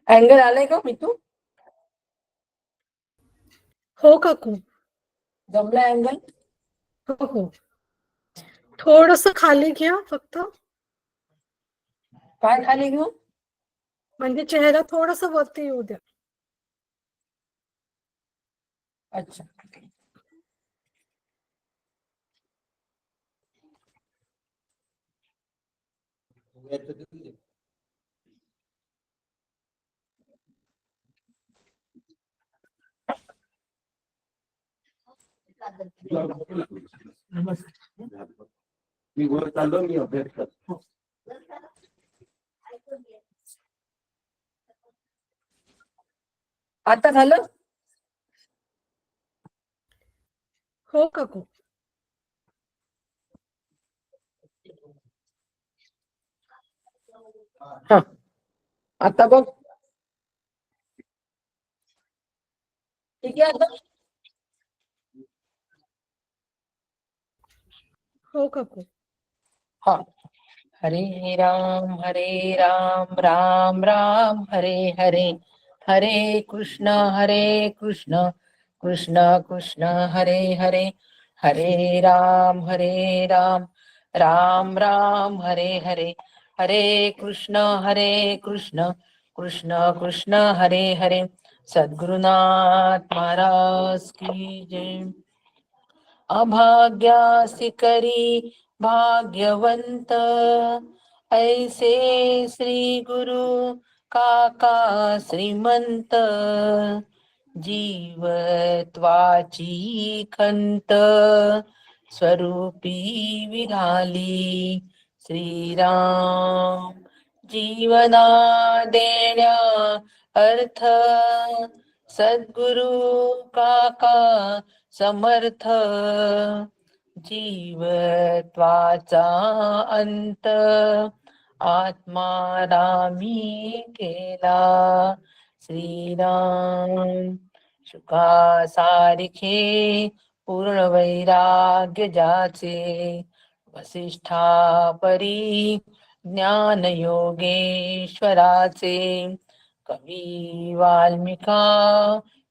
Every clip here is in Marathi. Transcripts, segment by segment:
अँगल आलाय का मितू? हो काकू. जमला अँगल? हो हो. थोडस खाली घ्या फक्त. पाय खाली घेऊ, म्हणजे चेहरा थोडस वरती येऊ द्या. अच्छा. मी वर चाललो, मी अभ्यास करतो. आता झालं? हो काकू. हा, आता बघ. ठीक आहे आता? हो काकू. हा. हरे राम राम राम हरे हरे, हरे कृष्ण कृष्ण कृष्ण हरे हरे, हरे राम राम राम हरे हरे, हरे कृष्ण कृष्ण कृष्ण हरे हरे. सद्गुरुनाथ महाराज की जय. अभाग्यासी करी भाग्यवंत, ऐसे श्री गुरु काका श्रीमंत. जीवत्वाची खंत स्वरूपी विधाली श्रीराम. जीवना देण्या अर्थ सद्गुरु काका समर्थ. जीवत्वाचा अंत आत्मारामी केला श्रीराम. शुका सारिखे पूर्ण वैराग्य जाचे, वसिष्ठा परी ज्ञान योगेश्वराचे. कवी वाल्मिका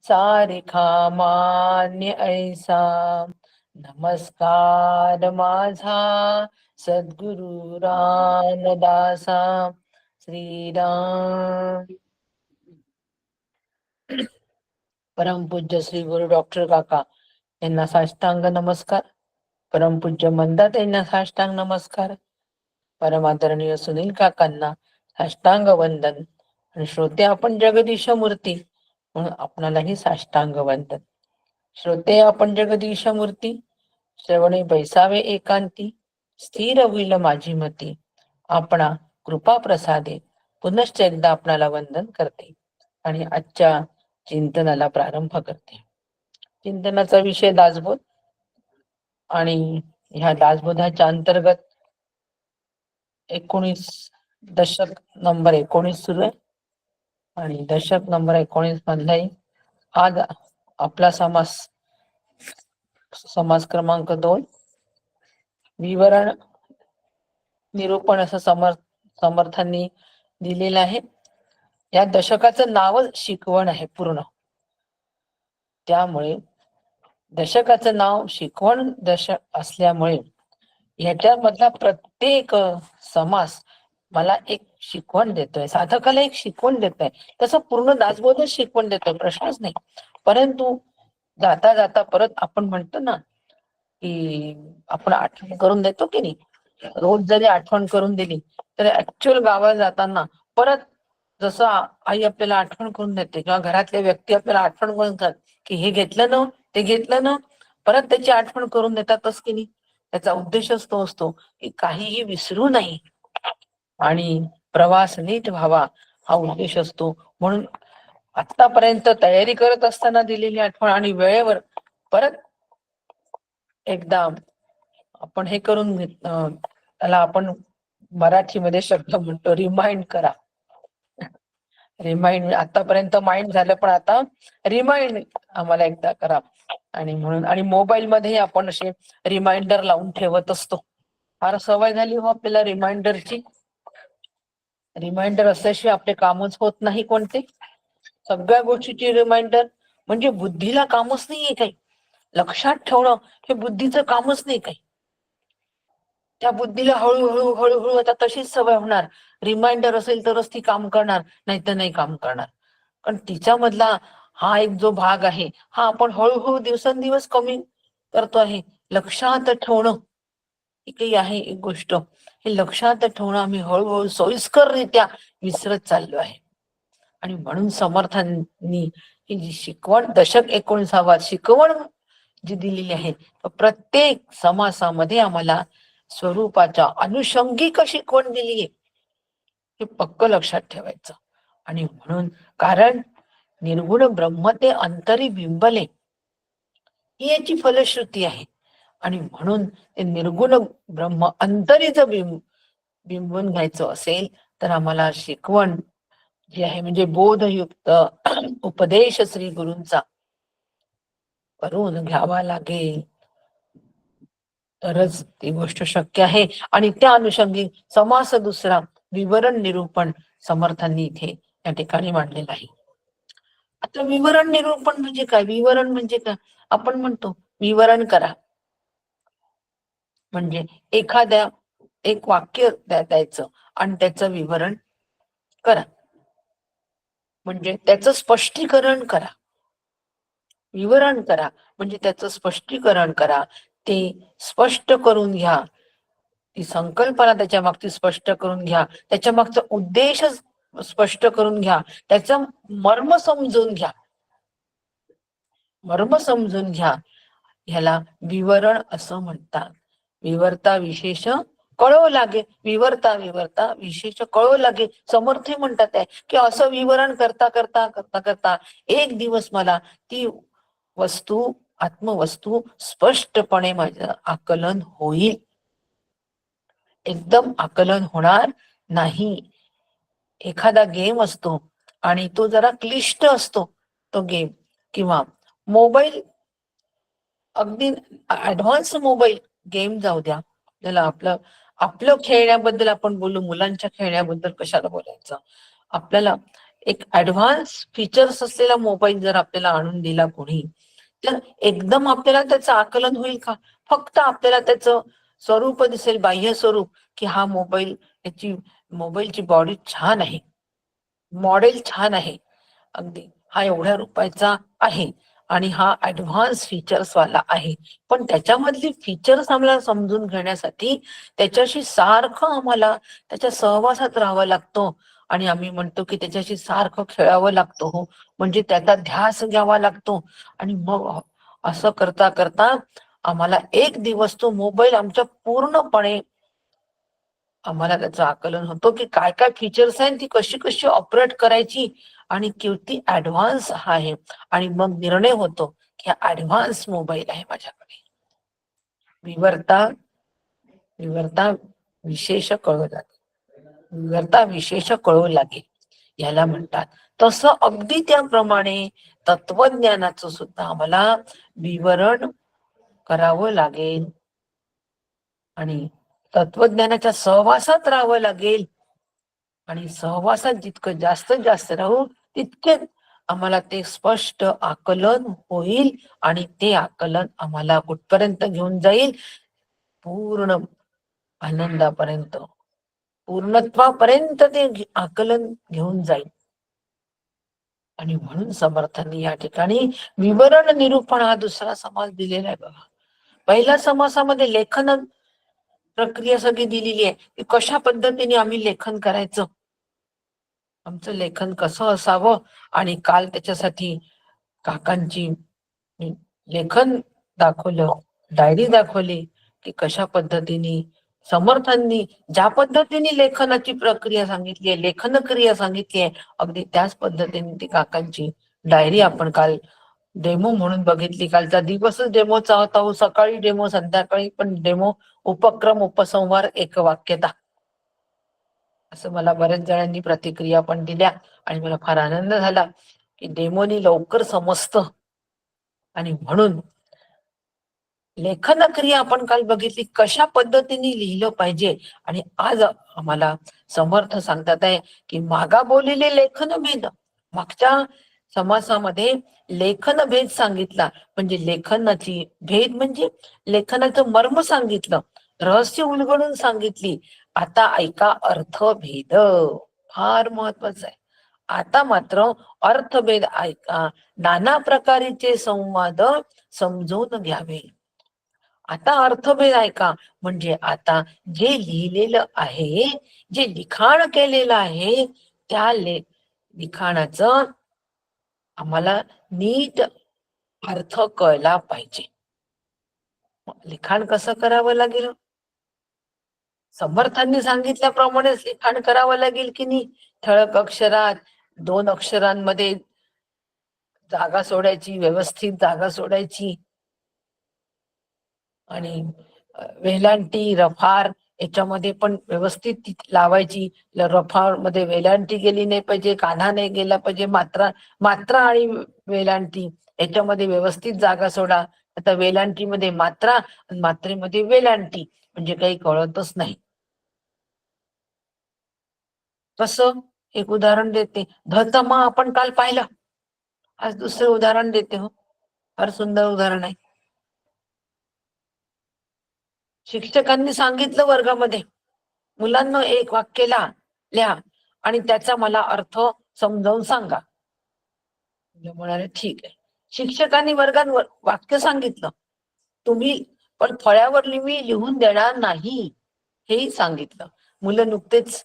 सारिखा मान्य ऐसा, नमस्कार माझा सद्गुरु रामदासा श्रीराम. परमपूज्य श्री गुरु डॉक्टर काका यांना साष्टांग नमस्कार. परमपूज्य मंदात यांना साष्टांग नमस्कार. परमादरणीय सुनील काकांना साष्टांग वंदन. आणि श्रोते आपण जगदीश मूर्ती म्हणून आपणालाही साष्टांग वंदन. श्रोते आपण जगदीश मूर्ती, श्रवणे बैसावे एकांती. स्थिर होईल माझी मती, आपणा कृपा प्रसादे. पुनश्च एकदा आपणाला वंदन करते आणि आजच्या चिंतनाला प्रारंभ करते. चिंतनाचा विषय दासबोध, आणि ह्या दासबोधाच्या अंतर्गत 19 दशक नंबर 19 सुरू आहे आणि दशक नंबर 19 मधलाही आज आपला समास क्रमांक 2 विवरण निरूपण असं समर्थांनी दिलेलं आहे. या दशकाचं नावच शिकवण आहे पूर्ण, त्यामुळे दशकाचं नाव शिकवण दशक असल्यामुळे ह्याच्यामधला प्रत्येक समास मला एक शिकवण देतोय, साधकाला एक शिकवण देतोय. तसं पूर्ण दासबोधच शिकवण देतोय, प्रश्नच नाही. परंतु जाता जाता परत आपण म्हणतो ना की आपण आठवण करून देतो की नाही, रोज जरी आठवण करून दिली तर ऍक्च्युअल गावाला जाताना परत जसं आई आपल्याला आठवण करून देते किंवा घरातले व्यक्ती आपल्याला आठवण करून देतात की हे घेतलं ना, ते घेतलं ना, परत त्याची आठवण करून देतातच की नाही. त्याचा उद्देशच तो असतो की काहीही विसरू नाही आणि प्रवास नीट व्हावा, हा उद्देश असतो. म्हणून आतापर्यंत तयारी करत असताना दिलेली आठवण आणि वेळेवर परत एकदा आपण हे करून त्याला आपण मराठीमध्ये शब्द म्हणतो रिमाइंड करा. रिमाइंड, आतापर्यंत माइंड झालं पण आता रिमाइंड आम्हाला एकदा करा. आणि म्हणून आणि मोबाईल मध्ये आपण असे रिमाइंडर लावून ठेवत असतो फार सवय झाली हो आपल्याला रिमाइंडरची. रिमाइंडर असल्याशिवाय आपले कामच होत नाही कोणते. सगळ्या गोष्टीची रिमाइंडर म्हणजे बुद्धीला कामच नाहीये काही. लक्षात ठेवणं हे बुद्धीचं कामच नाही काही. त्या बुद्धीला हळूहळू हळूहळू आता तशीच सवय होणार. रिमाइंडर असेल तरच ती काम करणार, नाही तर नाही काम करणार. कारण तिच्यामधला हा एक जो भाग आहे हा आपण हळूहळू दिवसेंदिवस कमी करतो आहे. लक्षात ठेवणं ही काही आहे एक गोष्ट, हे लक्षात ठेवणं आम्ही हळूहळू सोयीस्कररित्या विसरत चाललो आहे. आणि म्हणून समर्थांनी ही जी शिकवण, दशक 19 शिकवण जी दिलेली आहे, प्रत्येक समासामध्ये आम्हाला स्वरूपाच्या अनुषंगिक शिकवण दिली आहे, हे पक्क लक्षात ठेवायचं. आणि म्हणून कारण निर्गुण ब्रह्म ते अंतरी बिंबले ही याची फलश्रुती आहे. आणि म्हणून ते निर्गुण ब्रह्म अंतरी जर बिंबून घ्यायचं असेल तर आम्हाला शिकवण जी आहे म्हणजे बोधयुक्त उपदेश श्री गुरूंचा करून घ्यावा लागेल, तरच ती गोष्ट शक्य आहे. आणि त्या अनुषंगी समास दुसरा विवरण निरूपण समर्थांनी इथे या ठिकाणी मांडलेला आहे. आता विवरण निरूपण म्हणजे काय? विवरण म्हणजे काय? आपण म्हणतो विवरण करा, म्हणजे एखाद्या एक वाक्य द्यायचं आणि त्याचं विवरण करा, म्हणजे त्याचं स्पष्टीकरण करा. विवरण करा म्हणजे त्याचं स्पष्टीकरण करा, ते स्पष्ट करून घ्या, ती संकल्पना त्याच्या मागची स्पष्ट करून घ्या, त्याच्या मागचा उद्देश स्पष्ट करून घ्या, त्याचं मर्म समजून घ्या. मर्म समजून घ्या, ह्याला विवरण असं म्हणतात. विवर्ता विशेष कळव लागे, विवर्ता विवर्ता विशेष कळव लागे. समर्थ म्हणतात आहे की असं विवरण करता करता करता करता एक दिवस मला ती वस्तू, आत्मवस्तू स्पष्टपणे माझं आकलन होईल. एकदम आकलन होणार नाही. एखादा गेम असतो आणि तो जरा क्लिष्ट असतो तो गेम, किंवा मोबाईल, अगदी ऍडव्हान्स मोबाईल गेम जाऊ द्या, आपल्याला आपलं आपलं खेळण्याबद्दल आपण बोलू, मुलांच्या खेळण्याबद्दल कशाला बोलायचं. आपल्याला एक ऍडव्हान्स फीचर्स असलेला मोबाईल जर आपल्याला आणून दिला कोणी, तर एकदम आपल्याला त्याचं आकलन होईल का? फक्त आपल्याला त्याचं स्वरूप दिसेल, बाह्य स्वरूप, की हा मोबाईल, याची मोबाईलची बॉडी छान आहे, मॉडेल छान आहे, अगदी हा एवढ्या रुपयाचा आहे आणि हा ऍडव्हान्स फीचर्स वाला आहे. पण त्याच्यामधली फीचर्स आम्हाला समजून घेण्यासाठी त्याच्याशी सारखं आम्हाला त्याच्या सहवासात राहावं लागतो. आणि आम्ही म्हणतो की त्याच्याशी सारखं खेळावं लागतो, हो, म्हणजे त्याचा ध्यास घ्यावा लागतो. आणि मग असं करता करता आम्हाला एक दिवस तो मोबाईल आमच्या पूर्णपणे आम्हाला त्याचं आकलन होतो की काय काय फीचर्स आहेत, ती कशी कशी ऑपरेट करायची आणि किती ऍडव्हान्स आहे. आणि मग निर्णय होतो की ऍडव्हान्स मोबाईल आहे माझ्याकडे. विवर्ता विवर्ता विशेष कळू लागेल, विवर्ता विशेष कळू लागेल याला म्हणतात. तसं अगदी त्याप्रमाणे तत्वज्ञानाचं सुद्धा आम्हाला विवरण करावं लागेल आणि तत्वज्ञानाच्या सहवासात राहावं लागेल. आणि सहवासात जितकं जास्त राहू तितके आम्हाला ते स्पष्ट आकलन होईल. आणि ते आकलन आम्हाला कुठपर्यंत घेऊन जाईल? पूर्ण आनंदापर्यंत, पूर्णत्वापर्यंत ते आकलन घेऊन जाईल. आणि म्हणून समर्थांनी या ठिकाणी विवरण निरूपण हा दुसरा समास दिलेला आहे बघा. पहिल्या समासामध्ये लेखन प्रक्रिया सगळी दिलेली आहे की कशा पद्धतीने आम्ही लेखन करायचं, आमचं लेखन कसं असावं. आणि काल त्याच्यासाठी काकांची लेखन दाखवलं, डायरी दाखवली की कशा पद्धतीने समर्थांनी ज्या पद्धतीने लेखनाची प्रक्रिया सांगितली आहे, लेखन क्रिया सांगितली आहे, अगदी त्याच पद्धतीने ती काकांची डायरी आपण काल डेमो म्हणून बघितली. कालचा दिवसच डेमोचा होता, सकाळी डेमो, संध्याकाळी पण डेमो, उपक्रम, उपसंहार, एकवाक्यता, असं मला बऱ्याच जणांनी प्रतिक्रिया पण दिल्या. आणि मला फार आनंद झाला की डेमोनी लवकर समजतं. आणि म्हणून लेखन क्रिया आपण काल बघितली कशा पद्धतीने लिहिलं पाहिजे. आणि आज आम्हाला समर्थ सांगतात आहे की मागा बोलिले लेखन भेद. मागच्या समासामध्ये लेखन भेद सांगितला, म्हणजे लेखनाची भेद म्हणजे लेखनाचं मर्म सांगितलं, रहस्य उलगडून सांगितली. आता ऐका अर्थभेद, फार महत्वाचं आहे. आता मात्र अर्थभेद ऐका, नाना प्रकारचे संवाद समजून घ्यावे. आता अर्थभेद ऐका, म्हणजे आता जे लिहिलेलं आहे, जे लिखाण केलेलं आहे, त्या लिखाणाचं आम्हाला नीट अर्थ कळला पाहिजे. लिखाण कसं करावं लागेल? समर्थांनी सांगितल्याप्रमाणेच लिखाण करावं लागेल की नाही? ठळक अक्षरात 2 अक्षरांमध्ये जागा सोडायची, व्यवस्थित जागा सोडायची. आणि वेलांटी, रफार याच्यामध्ये पण व्यवस्थित लावायची. रफार मध्ये वेलांटी गेली नाही पाहिजे, कान्हा नाही गेला पाहिजे. मात्रा आणि वेलांटी याच्यामध्ये व्यवस्थित जागा सोडा. आता वेलांटीमध्ये मात्रा आणि मात्रेमध्ये वेलांटी, म्हणजे काही कळतच नाही. कसं? एक उदाहरण देते. धचा मा आपण काल पाहिलं, आज दुसरं उदाहरण देते. हो, फार सुंदर उदाहरण आहे. शिक्षकांनी सांगितलं वर्गामध्ये, मुलांना एक वाक्य लिहा आणि त्याचा मला अर्थ समजावून सांगा. मुलं म्हणाले ठीक आहे. शिक्षकांनी वर्गात वाक्य सांगितलं, तुम्ही पण फळ्यावर मी लिहून देणार नाही, हेही सांगितलं. मुलं नुकतेच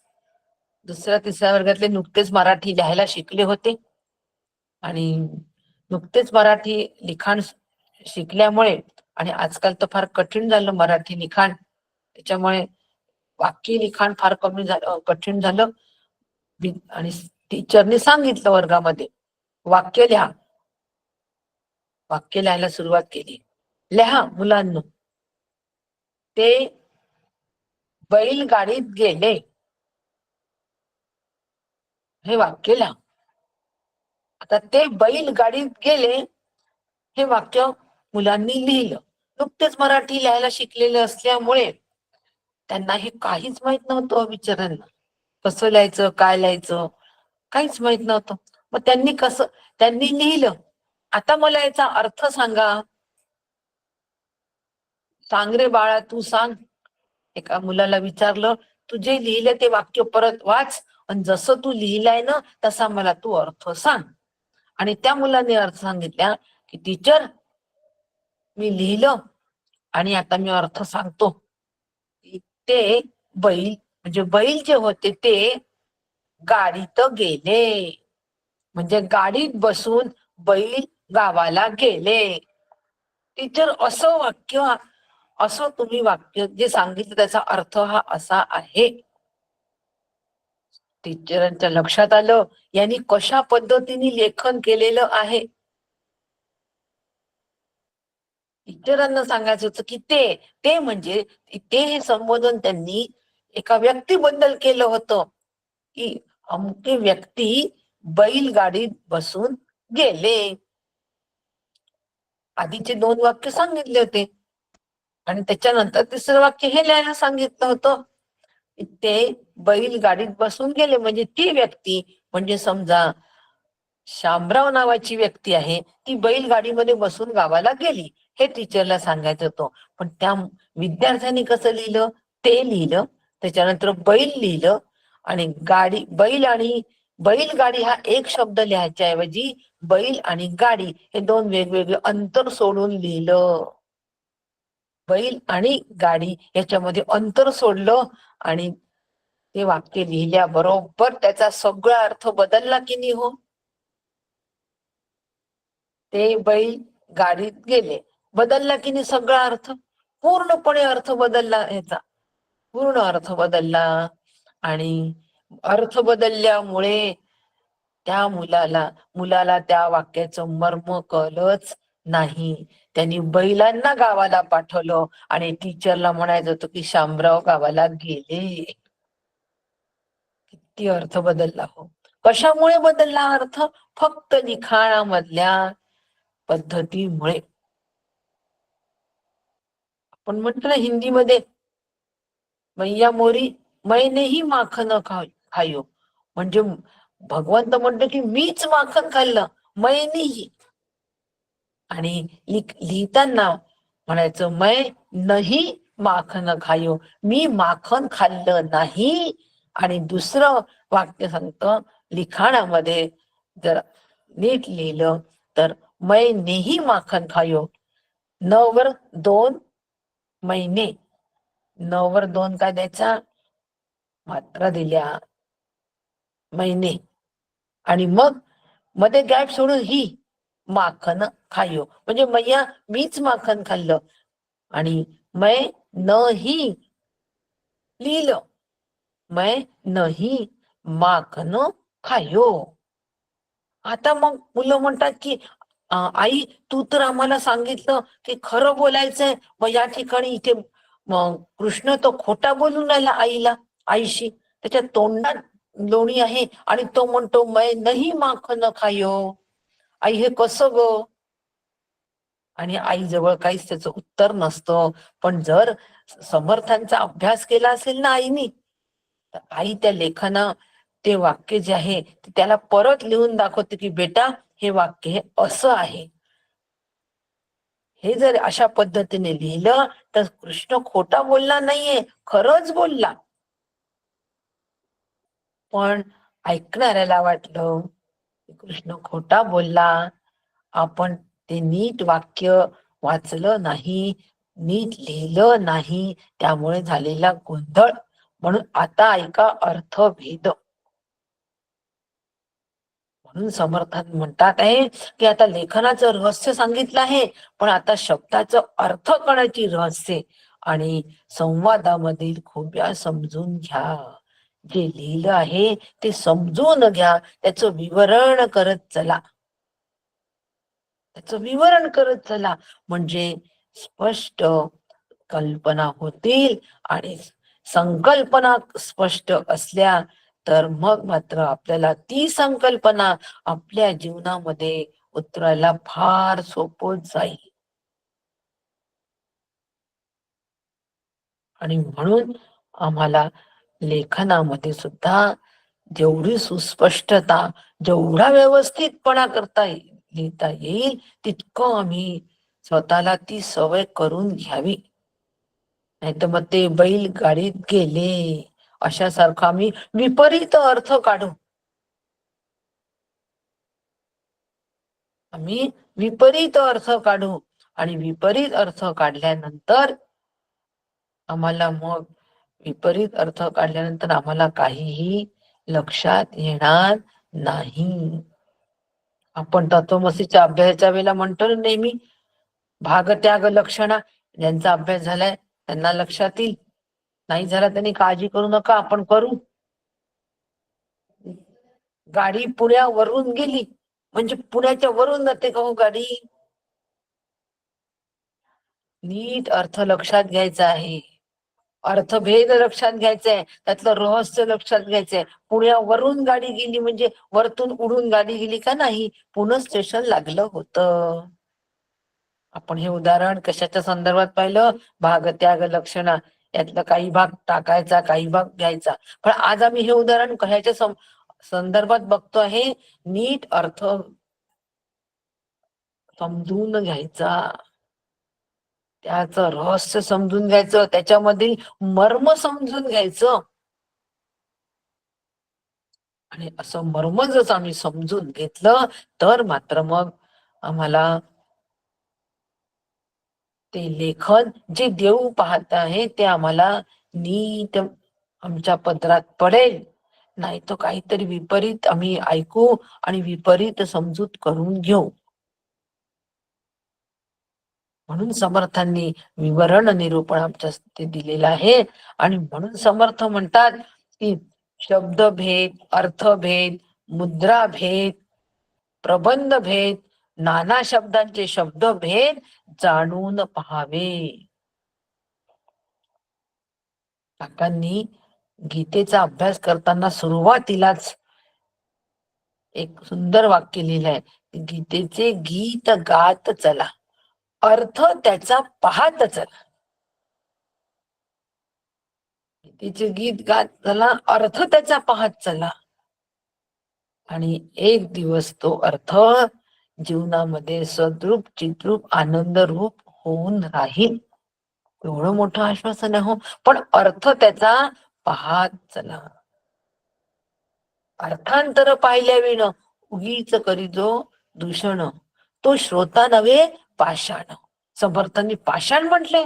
2ऱ्या-3ऱ्या वर्गातले नुकतेच मराठी लिहायला शिकले होते आणि नुकतेच मराठी लिखाण शिकल्यामुळे, आणि आजकाल तर फार कठीण झालं मराठी लिखाण, त्याच्यामुळे वाक्य लिखाण फार कमी झालं, कठीण झालं. आणि टीचरने सांगितलं वर्गामध्ये वाक्य लिहा. वाक्य लिहायला सुरुवात केली. लिहा मुलांनो, ते बैलगाडीत गेले, हे वाक्य लिहा. आता ते बैलगाडीत गेले हे वाक्य मुलांनी लिहिलं. नुकतेच मराठी लिहायला शिकलेले असल्यामुळे त्यांना हे काहीच माहित नव्हतं. बिचाऱ्यांना कसं लिहायचं, काय लिहायचं, काहीच माहित नव्हतं. मग त्यांनी लिहिलं. आता मला याचा अर्थ सांगा. सांग रे बाळा, तू सांग. एका मुलाला विचारलं, तू जे लिहिलं ते वाक्य परत वाच आणि जसं तू लिहिलंय ना तसा मला तू अर्थ सांग. आणि त्या मुलाने अर्थ सांगितला की टीचर, मी लिहिलं आणि आता मी अर्थ सांगतो. ते बैल, म्हणजे बैल जे होते ते गाडीत गेले, म्हणजे गाडीत बसून बैल गावाला गेले. टीचर, असं वाक्य, असं तुम्ही वाक्य जे सांगितलं त्याचा अर्थ हा असा आहे. टीचरांच्या लक्षात आलं यांनी कशा पद्धतीने लेखन केलेलं आहे. टीचरांना सांगायचं होतं की ते म्हणजे ते हे संबोधन त्यांनी एका व्यक्तीबद्दल केलं होतं की अमुके व्यक्ती बैलगाडीत बसून गेले. आधीचे 2 वाक्य सांगितले होते आणि त्याच्यानंतर 3रं वाक्य हे लिहायला सांगितलं होतं. ते बैलगाडीत बसून गेले, म्हणजे ती व्यक्ती, म्हणजे समजा शामराव नावाची व्यक्ती आहे, ती बैलगाडीमध्ये बसून गावाला गेली, हे टीचरला सांगायचं होतं. पण त्या विद्यार्थ्यांनी कसं लिहिलं, ते लिहिलं, त्याच्यानंतर बैल लिहिलं आणि बैलगाडी हा एक शब्द लिहायच्या ऐवजी बैल आणि गाडी हे 2 वेगवेगळे अंतर सोडून लिहिलं. बैल आणि गाडी याच्यामध्ये अंतर सोडलं आणि ते वाक्य लिहिल्याबरोबर त्याचा सगळा अर्थ बदलला की नाही? हो, ते बैल गाडीत गेले, बदलला की नाही सगळा अर्थ? पूर्णपणे अर्थ बदलला, याचा पूर्ण अर्थ बदलला. आणि अर्थ बदलल्यामुळे त्या मुलाला त्या वाक्याचं मर्म कळलंच नाही. त्यांनी बैलांना गावाला पाठवलं आणि टीचरला म्हणायचं होतं की शामराव गावाला गेले. किती अर्थ बदलला. हो, कशामुळे बदलला अर्थ? फक्त लिखाणामधल्या पद्धतीमुळे. पण म्हटलं हिंदीमध्ये मैया मोरी मैनेही माखन खायो, म्हणजे भगवंत म्हणतो की मीच माखन खाल्लं, मैनेही. आणि लिहिताना म्हणायचं मै नही माखन खायो, मी माखन खाल्लं नाही. आणि दुसरं वाक्य सांगतं लिखाणामध्ये जर नीट लिहिलं तर मै नेही माखन खायो, न वर 2 महिने, न वर 2 काय द्यायचा, मात्रा दिल्या, महिने. आणि मग मध्ये गॅप सोडून ही माखन खायो, म्हणजे मैया मीच माखन खाल्लं. आणि मै नही लिहिलं, मै नही माखन खायो. आता मग मुलं म्हणतात की आई तू तर आम्हाला सांगितलं की खरं बोलायचंय, मग या ठिकाणी इथे मग कृष्ण तो खोटा बोलून राहिला आईशी, त्याच्या तोंडात लोणी आहे आणि तो म्हणतो मै नाही माखन खायो. आई हे कसं ग? आणि आई जवळ काहीच त्याचं उत्तर नसतं. पण जर समर्थांचा अभ्यास केला असेल ना आईनी, तर आई त्या लेखना ते वाक्य जे आहे त्याला परत लिहून दाखवते की बेटा हे वाक्य हे असं आहे. हे जर अशा पद्धतीने लिहिलं तर कृष्ण खोटा बोलला नाहीये, खरंच बोलला. पण ऐकणाऱ्याला वाटलं कृष्ण खोटा बोलला, आपण ते नीट वाक्य वाचलं नाही, नीट लिहिलं नाही, त्यामुळे झालेला गोंधळ. म्हणून आता ऐका अर्थभेद. म्हणून समर्थात म्हणतात आहे की आता लेखनाचं रहस्य सांगितलं आहे, पण आता शब्दाचं अर्थ कळायची रहस्य आणि संवादामधील खुब्या समजून घ्या. जे लिहिलं आहे ते समजून घ्या, त्याचं विवरण करत चला, त्याचं विवरण करत चला, म्हणजे स्पष्ट कल्पना होतील. आणि संकल्पना स्पष्ट असल्या तर मग मात्र आपल्याला ती संकल्पना आपल्या जीवनामध्ये उतरायला फार सोपं जाईल. आणि म्हणून आम्हाला लेखनामध्ये सुद्धा जेवढी सुस्पष्टता, जेवढा व्यवस्थितपणा लिहिता येईल तितकं आम्ही स्वतःला ती सवय करून घ्यावी. नाही तर मग ते बैल गाडीत गेले अशासारखा आम्ही विपरीत अर्थ काढू. आम्ही विपरीत अर्थ काढू आणि विपरीत अर्थ काढल्यानंतर आम्हाला मग विपरीत अर्थ काढल्यानंतर आम्हाला काहीही लक्षात येणार नाही. आपण तत्वमसीच्या अभ्यासाच्या वेळेला म्हणतो ना नेहमी भाग त्याग लक्षणा, ज्यांचा अभ्यास झालाय त्यांना लक्षात येईल, नाही झाला त्यांनी काळजी करू नका, आपण करू. गाडी पुण्यावरून गेली म्हणजे पुण्याच्या वरून जाते का हो गाडी? नीट अर्थ लक्षात घ्यायचा आहे, अर्थभेद लक्षात घ्यायचंय, त्यातलं रहस्य लक्षात घ्यायचंय. पुण्यावरून गाडी गेली म्हणजे वरतून उडून गाडी गेली का नाही, पुणे स्टेशन लागलं होतं. आपण हे उदाहरण कशाच्या संदर्भात पाहिलं? भाग त्याग लक्षणा, यातला काही भाग टाकायचा, काही भाग घ्यायचा. पण आज आम्ही हे उदाहरण कशाच्या संदर्भात बघतो आहे? नीट अर्थ समजून घ्यायचा, त्याचं रहस्य समजून घ्यायचं, त्याच्यामधील मर्म समजून घ्यायचं. आणि असं मर्म जर आम्ही समजून घेतलं तर मात्र मग आम्हाला ते लेखन जे देव पाहत आहे ते आम्हाला नीट आमच्या पदरात पडेल. नाही तर काहीतरी विपरीत आम्ही ऐकू आणि विपरीत समजूत करून घेऊ. म्हणून समर्थांनी विवरण निरूपण आमच्या ते दिलेलं आहे. आणि म्हणून समर्थ म्हणतात की शब्दभेद, अर्थभेद, मुद्राभेद, प्रबंधभेद, नाना शब्दांचे शब्दभेद जाणून पहावे. काकांनी गीतेचा अभ्यास करताना सुरुवातीलाच एक सुंदर वाक्य लिहिलंय, गीतेचे गीत गात चला, अर्थ त्याचा पाहत चला. तिचे गीत गात चला, अर्थ त्याचा पाहत चला, आणि एक दिवस तो अर्थ जीवनामध्ये सद्रूप चिद्रूप आनंद रूप होऊन राहील. एवढं मोठं आश्वासन आहे हो. पण अर्थ त्याचा पाहत चला. अर्थांतर पाहिल्या विण उगीच करीजो दूषण, तो श्रोता नव्हे पाषाण. समर्थांनी पाषाण म्हटले.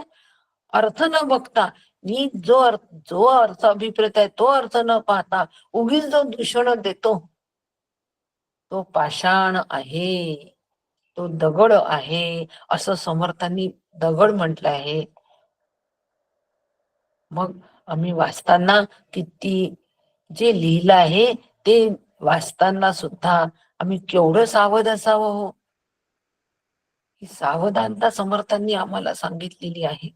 अर्थ न बघता, नी जो अर्थ अभिप्रेत आहे तो अर्थ न पाहता उगीच जो दूषण देतो तो पाषाण आहे, तो दगड आहे, असं समर्थांनी दगड म्हटलं आहे. मग आम्ही वाचताना किती जे लिहिलं आहे ते वाचताना सुद्धा आम्ही केवढं सावध असावं हो. ही सावधानता समर्थांनी आम्हाला सांगितलेली आहे.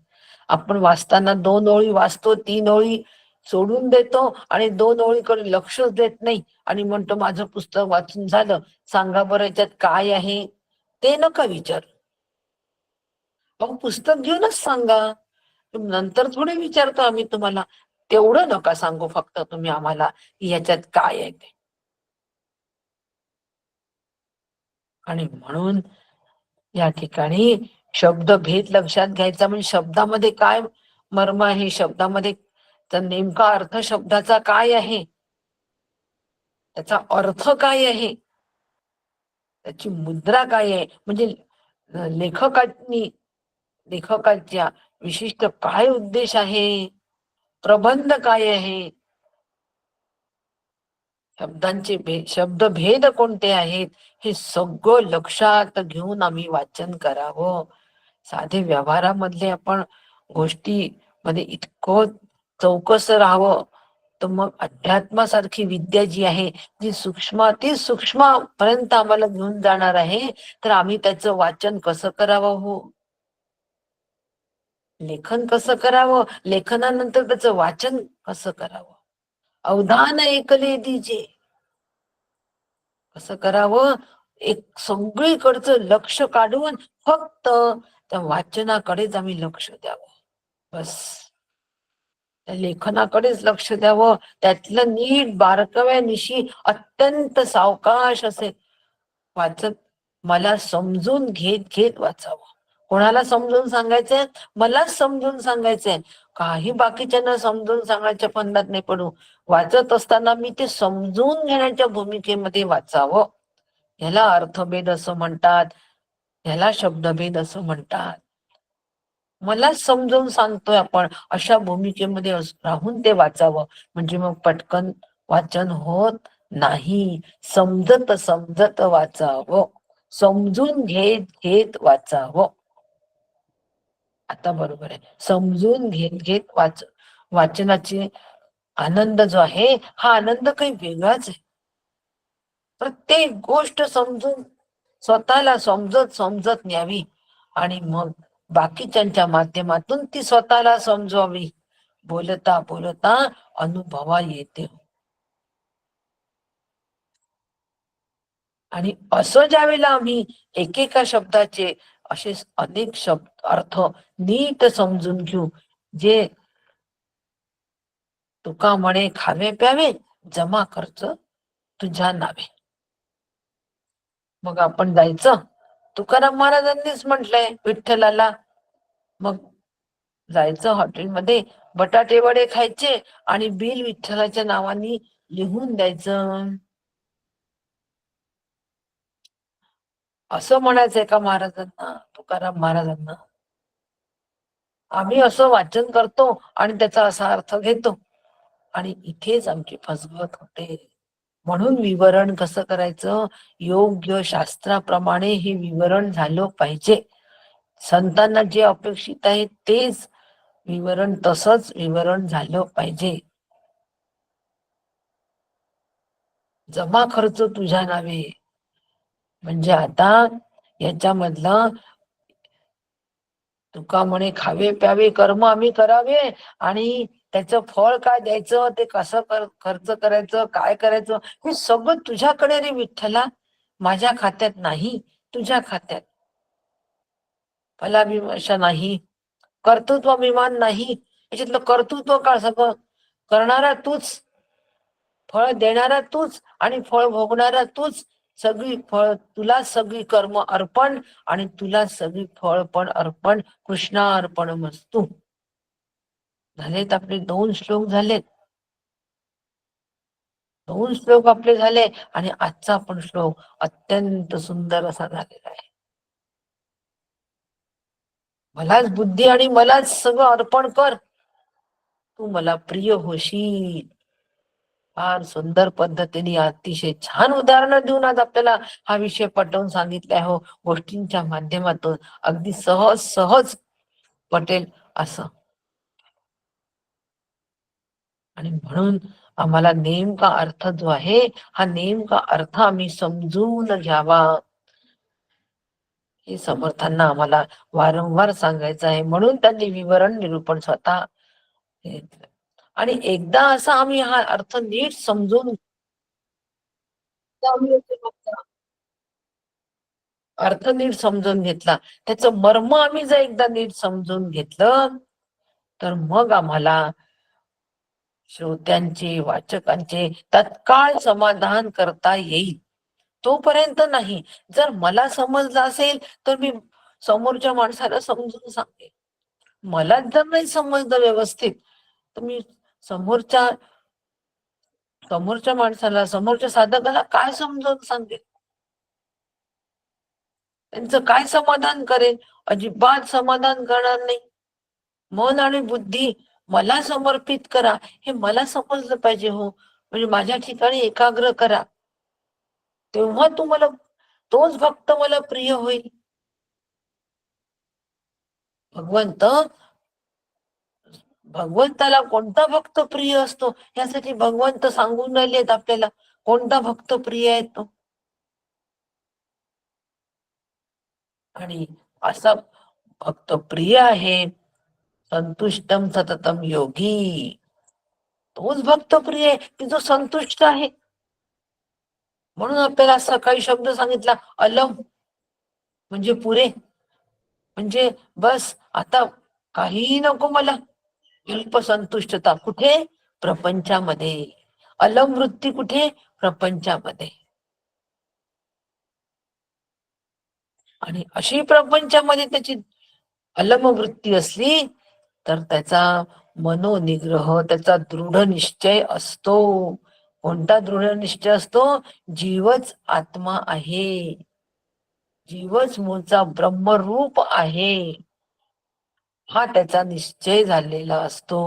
आपण वाचताना 2 ओळी वाचतो, 3 ओळी सोडून देतो आणि 2 ओळीकडे लक्षच देत नाही आणि म्हणतो माझं पुस्तक वाचून झालं, सांगा बरं याच्यात काय आहे. ते नका विचार, मग पुस्तक घेऊनच सांगा. नंतर थोडे विचारतो आम्ही तुम्हाला. तेवढं नका सांगू फक्त तुम्ही आम्हाला की याच्यात काय आहे ते. आणि म्हणून या ठिकाणी शब्दभेद लक्षात घ्यायचा. म्हणजे शब्दामध्ये काय मर्म आहे, शब्दामध्ये तर नेमका अर्थ शब्दाचा काय आहे, त्याचा अर्थ काय आहे, त्याची मुद्रा काय आहे, म्हणजे लेखकाच्या विशिष्ट काय उद्देश आहे, प्रबंध काय आहे, शब्दभेद कोणते आहेत, हे सगळं लक्षात घेऊन आम्ही वाचन करावं. साधे व्यवहारामधले आपण गोष्टी मध्ये इतकं चौकस राहावं, तर मग अध्यात्मासारखी विद्या जी आहे जी सूक्ष्माती सूक्ष्म पर्यंत आम्हाला घेऊन जाणार आहे, तर आम्ही त्याचं वाचन कसं करावं हो, लेखन कसं करावं, लेखनानंतर त्याचं वाचन कसं करावं, अवधान ऐकले दीजे कसं करावं, एक सगळीकडचं लक्ष काढून फक्त त्या वाचनाकडेच आम्ही लक्ष द्यावं. बस त्या लेखनाकडेच लक्ष द्यावं. त्यातलं नीट बारकाव्यानिशी अत्यंत सावकाश असे वाचत मला समजून घेत घेत वाचावं. कोणाला समजून सांगायचंय, मला समजून सांगायचंय. काही बाकीच्यांना समजून सांगायच्या फंदात नाही पडू. वाचत असताना मी ते समजून घेण्याच्या भूमिकेमध्ये वाचावं. ह्याला अर्थभेद असं म्हणतात, ह्याला शब्दभेद असं म्हणतात. मला समजून सांगतोय आपण अशा भूमिकेमध्ये राहून ते वाचावं. म्हणजे मग पटकन वाचन होत नाही. समजत समजत वाचावं, समजून घेत घेत वाचावं. आता बरोबर आहे. समजून घेत घेत वाचनाची आनंद जो आहे, हा आनंद काही वेगळाच आहे. प्रत्येक गोष्ट समजून स्वतःला समजत समजत न्यावी आणि मग बाकीच्यांच्या माध्यमातून ती स्वतःला समजवावी. बोलता बोलता अनुभवा येते. आणि असं ज्यावेळेला आम्ही एकेका शब्दाचे असे अनेक शब्द अर्थ नीट समजून घेऊ, जे तुका म्हणे खावे प्यावे जमा खर्च तुझ्या नावे. मग आपण जायचं, तुकाराम महाराजांनीच म्हटलंय विठ्ठलाला. मग जायचं हॉटेलमध्ये, बटाटे वडे खायचे आणि बिल विठ्ठलाच्या नावाने लिहून द्यायचं. असं म्हणायचंय का महाराजांना, तुकाराम महाराजांना? आम्ही असं वाचन करतो आणि त्याचा असा अर्थ घेतो, आणि इथेच आमची फसवत होते. म्हणून विवरण कसं करायचं, योग्य शास्त्राप्रमाणे हे विवरण झालं पाहिजे. संतांना जे अपेक्षित आहे तेच विवरण, तसंच विवरण झालं पाहिजे. जमा खर्च तुझ्या नावे म्हणजे आता याच्यामधलं तुका म्हणे खावे प्यावे कर्म आम्ही करावे आणि त्याचं फळ काय द्यायचं, ते कसं खर्च करायचं, काय करायचं, हे सगळं तुझ्याकडे रे विठ्ठला. माझ्या खात्यात नाही, तुझ्या खात्यात. फलाभिलाषा नाही, कर्तृत्वाभिमान नाही. याच्यातलं कर्तृत्व का सगळं करणारा तूच, फळ देणारा तूच आणि फळ भोगणारा तूच. सगळी फळ तुला, सगळी कर्म अर्पण आणि तुला सगळी फळ पण अर्पण. कृष्णा अर्पण मस्तू. झालेत आपले 2 श्लोक झालेत. 2 श्लोक आपले झाले आणि आजचा पण श्लोक अत्यंत सुंदर असा झालेला आहे. मलाच बुद्धी आणि मलाच सगळं अर्पण कर, तू मला प्रिय होशील. फार सुंदर पद्धतीने अतिशय छान उदाहरणं देऊन आज आपल्याला हा विषय पटवून सांगितलाय हो. गोष्टींच्या माध्यमातून अगदी सहज सहज पटेल असं. आणि म्हणून आम्हाला नेमका अर्थ जो आहे, हा नेमका अर्थ आम्ही समजून घ्यावा. हे समर्थांना आम्हाला वारंवार सांगायचं आहे. म्हणून त्यांनी विवरण निरूपण स्वतः घेतलं. आणि एकदा असा आम्ही हा अर्थ नीट समजून अर्थ नीट समजून घेतला, त्याचं मर्म आम्ही जर एकदा नीट समजून घेतलं, तर मग आम्हाला श्रोत्यांचे, वाचकांचे तत्काळ समाधान करता येईल. तोपर्यंत नाही. जर मला समजलं असेल तर मी समोरच्या माणसाला समजून सांगेन. मलाच जर नाही समजलं व्यवस्थित तर मी समोरच्या समोरच्या माणसाला, समोरच्या साधकाला काय समजावून सांगेल? त्यांचं काय समाधान करेल? अजिबात समाधान करणार नाही. मन आणि बुद्धी मला समर्पित करा, हे मला समजलं पाहिजे हो. म्हणजे माझ्या ठिकाणी एकाग्र करा, तेव्हा तुम्हाला तोच भक्त मला प्रिय होईल. भगवंत भगवंताला कोणता भक्त प्रिय असतो यासाठी भगवंत सांगून राहिलेत आपल्याला कोणता भक्त प्रिय आहे तो. आणि असा भक्त प्रिय आहे संतुष्टम सततम योगी. तोच भक्त प्रिय आहे की जो संतुष्ट आहे. म्हणून आपल्याला सकाळी शब्द सांगितला अलम म्हणजे पुरे, म्हणजे बस आता काहीही नको मला. अल्प संतुष्टता कुठे? प्रपंचामध्ये. अलम वृत्ती कुठे? प्रपंचामध्ये. आणि अशी प्रपंचामध्ये त्याची अलम वृत्ती असली तर त्याचा मनोनिग्रह, त्याचा दृढ निश्चय असतो. कोणता दृढ निश्चय असतो? जीवच आत्मा आहे, जीवच मूळचा ब्रह्मरूप आहे, हा त्याचा निश्चय झालेला असतो.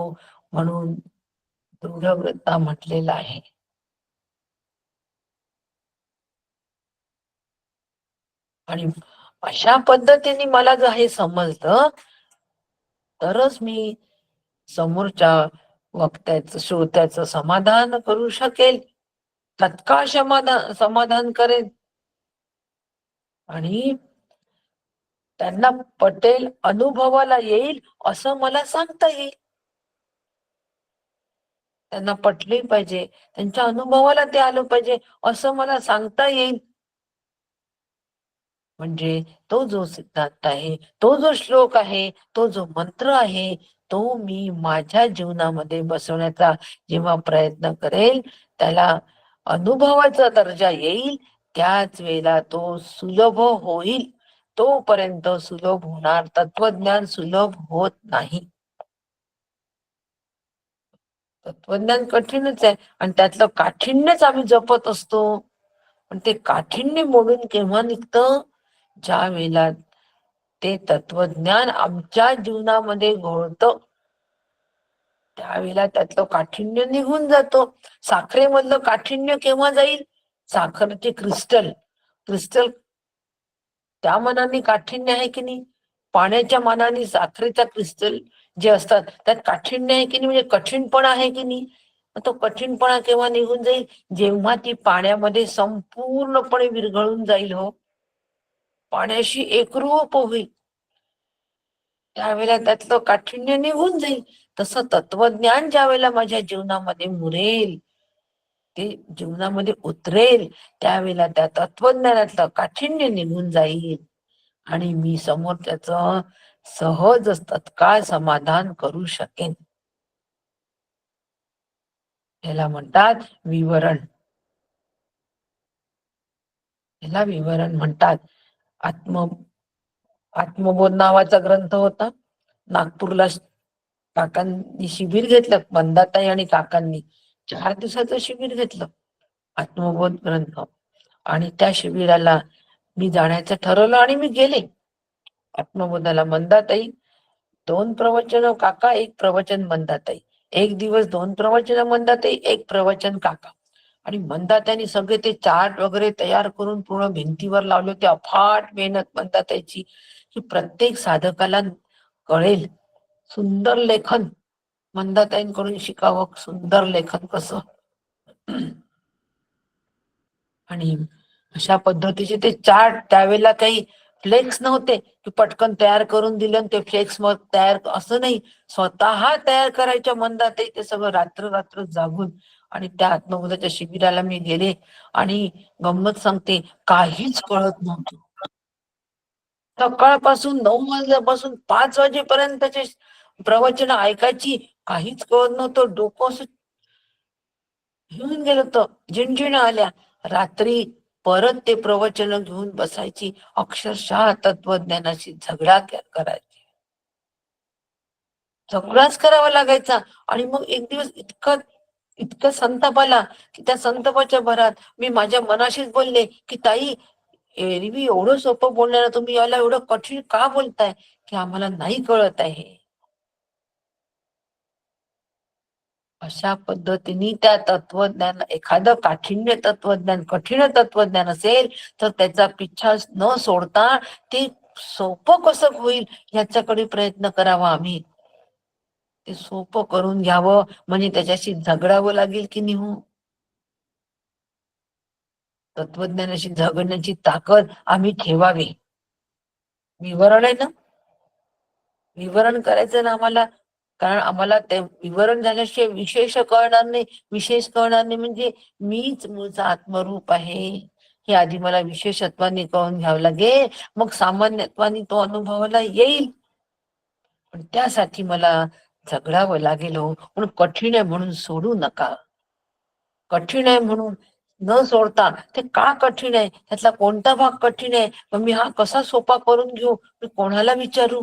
म्हणून दृढव्रता म्हटलेला आहे. आणि अशा पद्धतीने मला जर हे समजलं तरच मी समोरच्या वक्त्याचं, श्रोत्याचं समाधान करू शकेल, तत्काळ समाधान करेल आणि त्यांना पटेल, अनुभवाला येईल असं मला सांगता येईल. त्यांना पटले पाहिजे, त्यांच्या अनुभवाला ते आलं पाहिजे असं मला सांगता येईल. म्हणजे तो जो सिद्धांत आहे, तो जो श्लोक आहे, तो जो मंत्र आहे, तो मी माझ्या जीवनामध्ये बसवण्याचा जेव्हा प्रयत्न करेल, त्याला अनुभवाचा दर्जा येईल, त्याच वेळेला तो सुलभ होईल. तोपर्यंत सुलभ होणार, तत्वज्ञान सुलभ होत नाही. तत्वज्ञान कठीणच आहे आणि त्यातलं काठिण्यच आम्ही जपत असतो. पण ते काठिण्य मोडून केव्हा निघतं? ज्या वेळेला ते तत्वज्ञान आमच्या जीवनामध्ये घोळतं, त्यावेळेला त्यातलं काठिण्य निघून जातो. साखरेमधलं काठिण्य केव्हा जाईल? साखरचे क्रिस्टल क्रिस्टल त्या मनाने काठिण्य आहे की नाही? पाण्याच्या मनाने साखरेचा क्रिस्टल जे असतात त्यात काठिण्य आहे की नाही? म्हणजे कठीणपणा आहे की नाही? तो कठीणपणा केव्हा निघून जाईल? जेव्हा ती पाण्यामध्ये संपूर्णपणे विरघळून जाईल हो, पाण्याशी एकरूप होईल, त्यावेळेला त्यातलं काठिण्य निघून जाईल. तसं तत्वज्ञान ज्या वेळेला माझ्या जीवनामध्ये मुरेल, ते जीवनामध्ये उतरेल, त्यावेळेला त्या तत्वज्ञानातलं काठिण्य निघून जाईल आणि मी समोर त्याच सहज तत्काळ समाधान करू शकेन. याला म्हणतात विवरण. याला विवरण म्हणतात. आत्मबोध नावाचा ग्रंथ होता. नागपूरला काकांनी शिबिर घेतलं, मंदाताई आणि काकांनी 4 दिवसाचं शिबिर घेतलं, आत्मबोध ग्रंथ. आणि त्या शिबिराला मी जाण्याचं ठरवलं आणि मी गेले आत्मबोधाला. मंदाताई 2 प्रवचन काका, 1 प्रवचन मंदाताई. एक दिवस 2 प्रवचन मंदाताई, 1 प्रवचन काका. आणि मंदाताईंनी सगळे ते चार्ट वगैरे तयार करून पूर्ण भिंतीवर लावले होते. अफाट मेहनत मंदाताईची, की प्रत्येक साधकाला कळेल. सुंदर लेखन मंदाताईंकडून शिकावं, सुंदर लेखन कसं. आणि अशा पद्धतीचे ते चार्ट, त्यावेळेला काही फ्लेक्स नव्हते की पटकन तयार करून दिलं आणि ते फ्लेक्स मग तयार, असं नाही, स्वतः तयार करायच्या मंदाताई. ते सगळं रात्र रात्र जागून. आणि त्या आत्मबोधाच्या शिबिराला मी गेले आणि गंमत सांगते, काहीच कळत नव्हतं. सकाळपासून 9 वाजल्यापासून 5 वाजेपर्यंतचे प्रवचन ऐकायची, काहीच कळत नव्हतं. डोकं असं घेऊन गेलं होतं, झिणझिण आल्या. रात्री परत ते प्रवचन घेऊन बसायची, अक्षरशः तत्वज्ञानाशी झगडा करायची. झगडाच करावा लागायचा. आणि मग एक दिवस इतकं इतकं संताप आला की त्या संतापाच्या भरात मी माझ्या मनाशीच बोलले की ताई, एरवी एवढं सोपं बोलणारा तुम्ही याला एवढं कठीण का बोलताय, की आम्हाला नाही कळत आहे. अशा पद्धतीने त्या तत्वज्ञान, एखादं काठिण्य तत्वज्ञान, कठीण तत्वज्ञान असेल तर त्याचा पिच्छा न सोडता ते सोपं कसं होईल याच्याकडे प्रयत्न करावा आम्ही. ते सोपं करून घ्यावं म्हणजे त्याच्याशी झगडावं लागेल की नाही. हो, तत्वज्ञानाशी झगडण्याची ताकद आम्ही ठेवावी. विवरण आहे ना, विवरण करायचं ना आम्हाला. कारण आम्हाला ते विवरण झाल्याशिवाय विशेष कळणार नाही. विशेष कळणार नाही म्हणजे मीच मूळचा आत्मरूप आहे हे आधी मला विशेषत्वाने कळून घ्यावं लागेल, मग सामान्यत्वाने तो अनुभवाला येईल. पण त्यासाठी मला झगडावं लागेल. हो, म्हणून कठीण आहे म्हणून सोडू नका. कठीण आहे म्हणून न सोडता, ते का कठीण आहे, त्यातला कोणता भाग कठीण आहे, मग मी हा कसा सोपा करून घेऊ, मी कोणाला विचारू.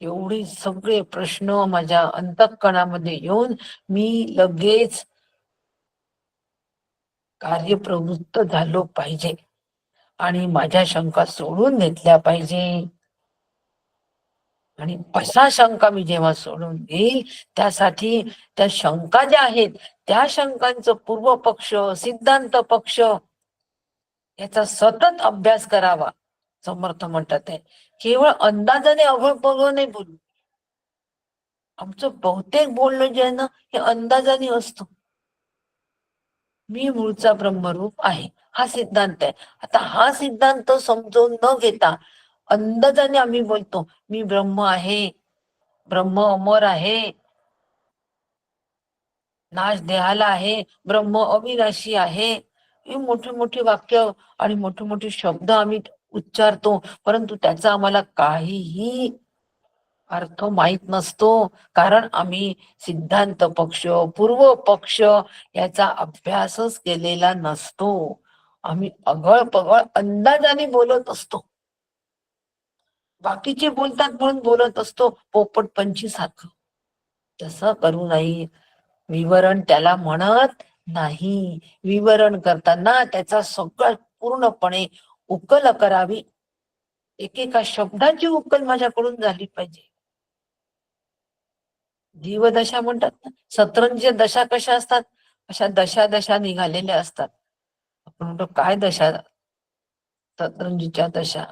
एवढे सगळे प्रश्न माझ्या अंतःकरणामध्ये येऊन मी लगेच कार्यप्रवृत्त झालो पाहिजे आणि माझ्या शंका सोडून घेतल्या पाहिजे. आणि अशा शंका मी जेव्हा सोडून घेईल, त्यासाठी त्या शंका ज्या आहेत त्या शंकांचं पूर्व पक्ष, सिद्धांत पक्ष याचा सतत अभ्यास करावा. समर्थ म्हणतात आहे, केवळ अंदाजाने अभळ नाही बोलू. आमचं बहुतेक बोलणं जे आहे ना, हे अंदाजाने असतं. मी मूळचा ब्रह्मरूप आहे हा सिद्धांत आहे. आता हा सिद्धांत समजून न घेता अंदाजाने आम्ही बोलतो, मी ब्रह्म आहे, ब्रह्म अमर आहे, नाश देहाला आहे, ब्रह्म अविनाशी आहे. ही मोठी मोठी वाक्य आणि मोठे मोठे शब्द आम्ही उच्चारतो, परंतु त्याचा आम्हाला काहीही अर्थ माहित नसतो. कारण आम्ही सिद्धांत पक्ष, पूर्व पक्ष याचा अभ्यासच केलेला नसतो. आम्ही अगळ पगळ अंदाजाने बोलत असतो. बाकीचे बोलतात म्हणून बोलत असतो, पोपट पंची सारखं. तसं करू नये. विवरण त्याला म्हणत नाही. विवरण करताना त्याचा सगळं पूर्णपणे उकल करावी. एकेका शब्दाची उकल माझ्याकडून झाली पाहिजे. जीवदशा म्हणतात ना, सतरंजीच्या दशा कशा असतात, अशा दशा दशा निघालेल्या असतात. आपण म्हणतो काय दशा, सतरंजीच्या दशा,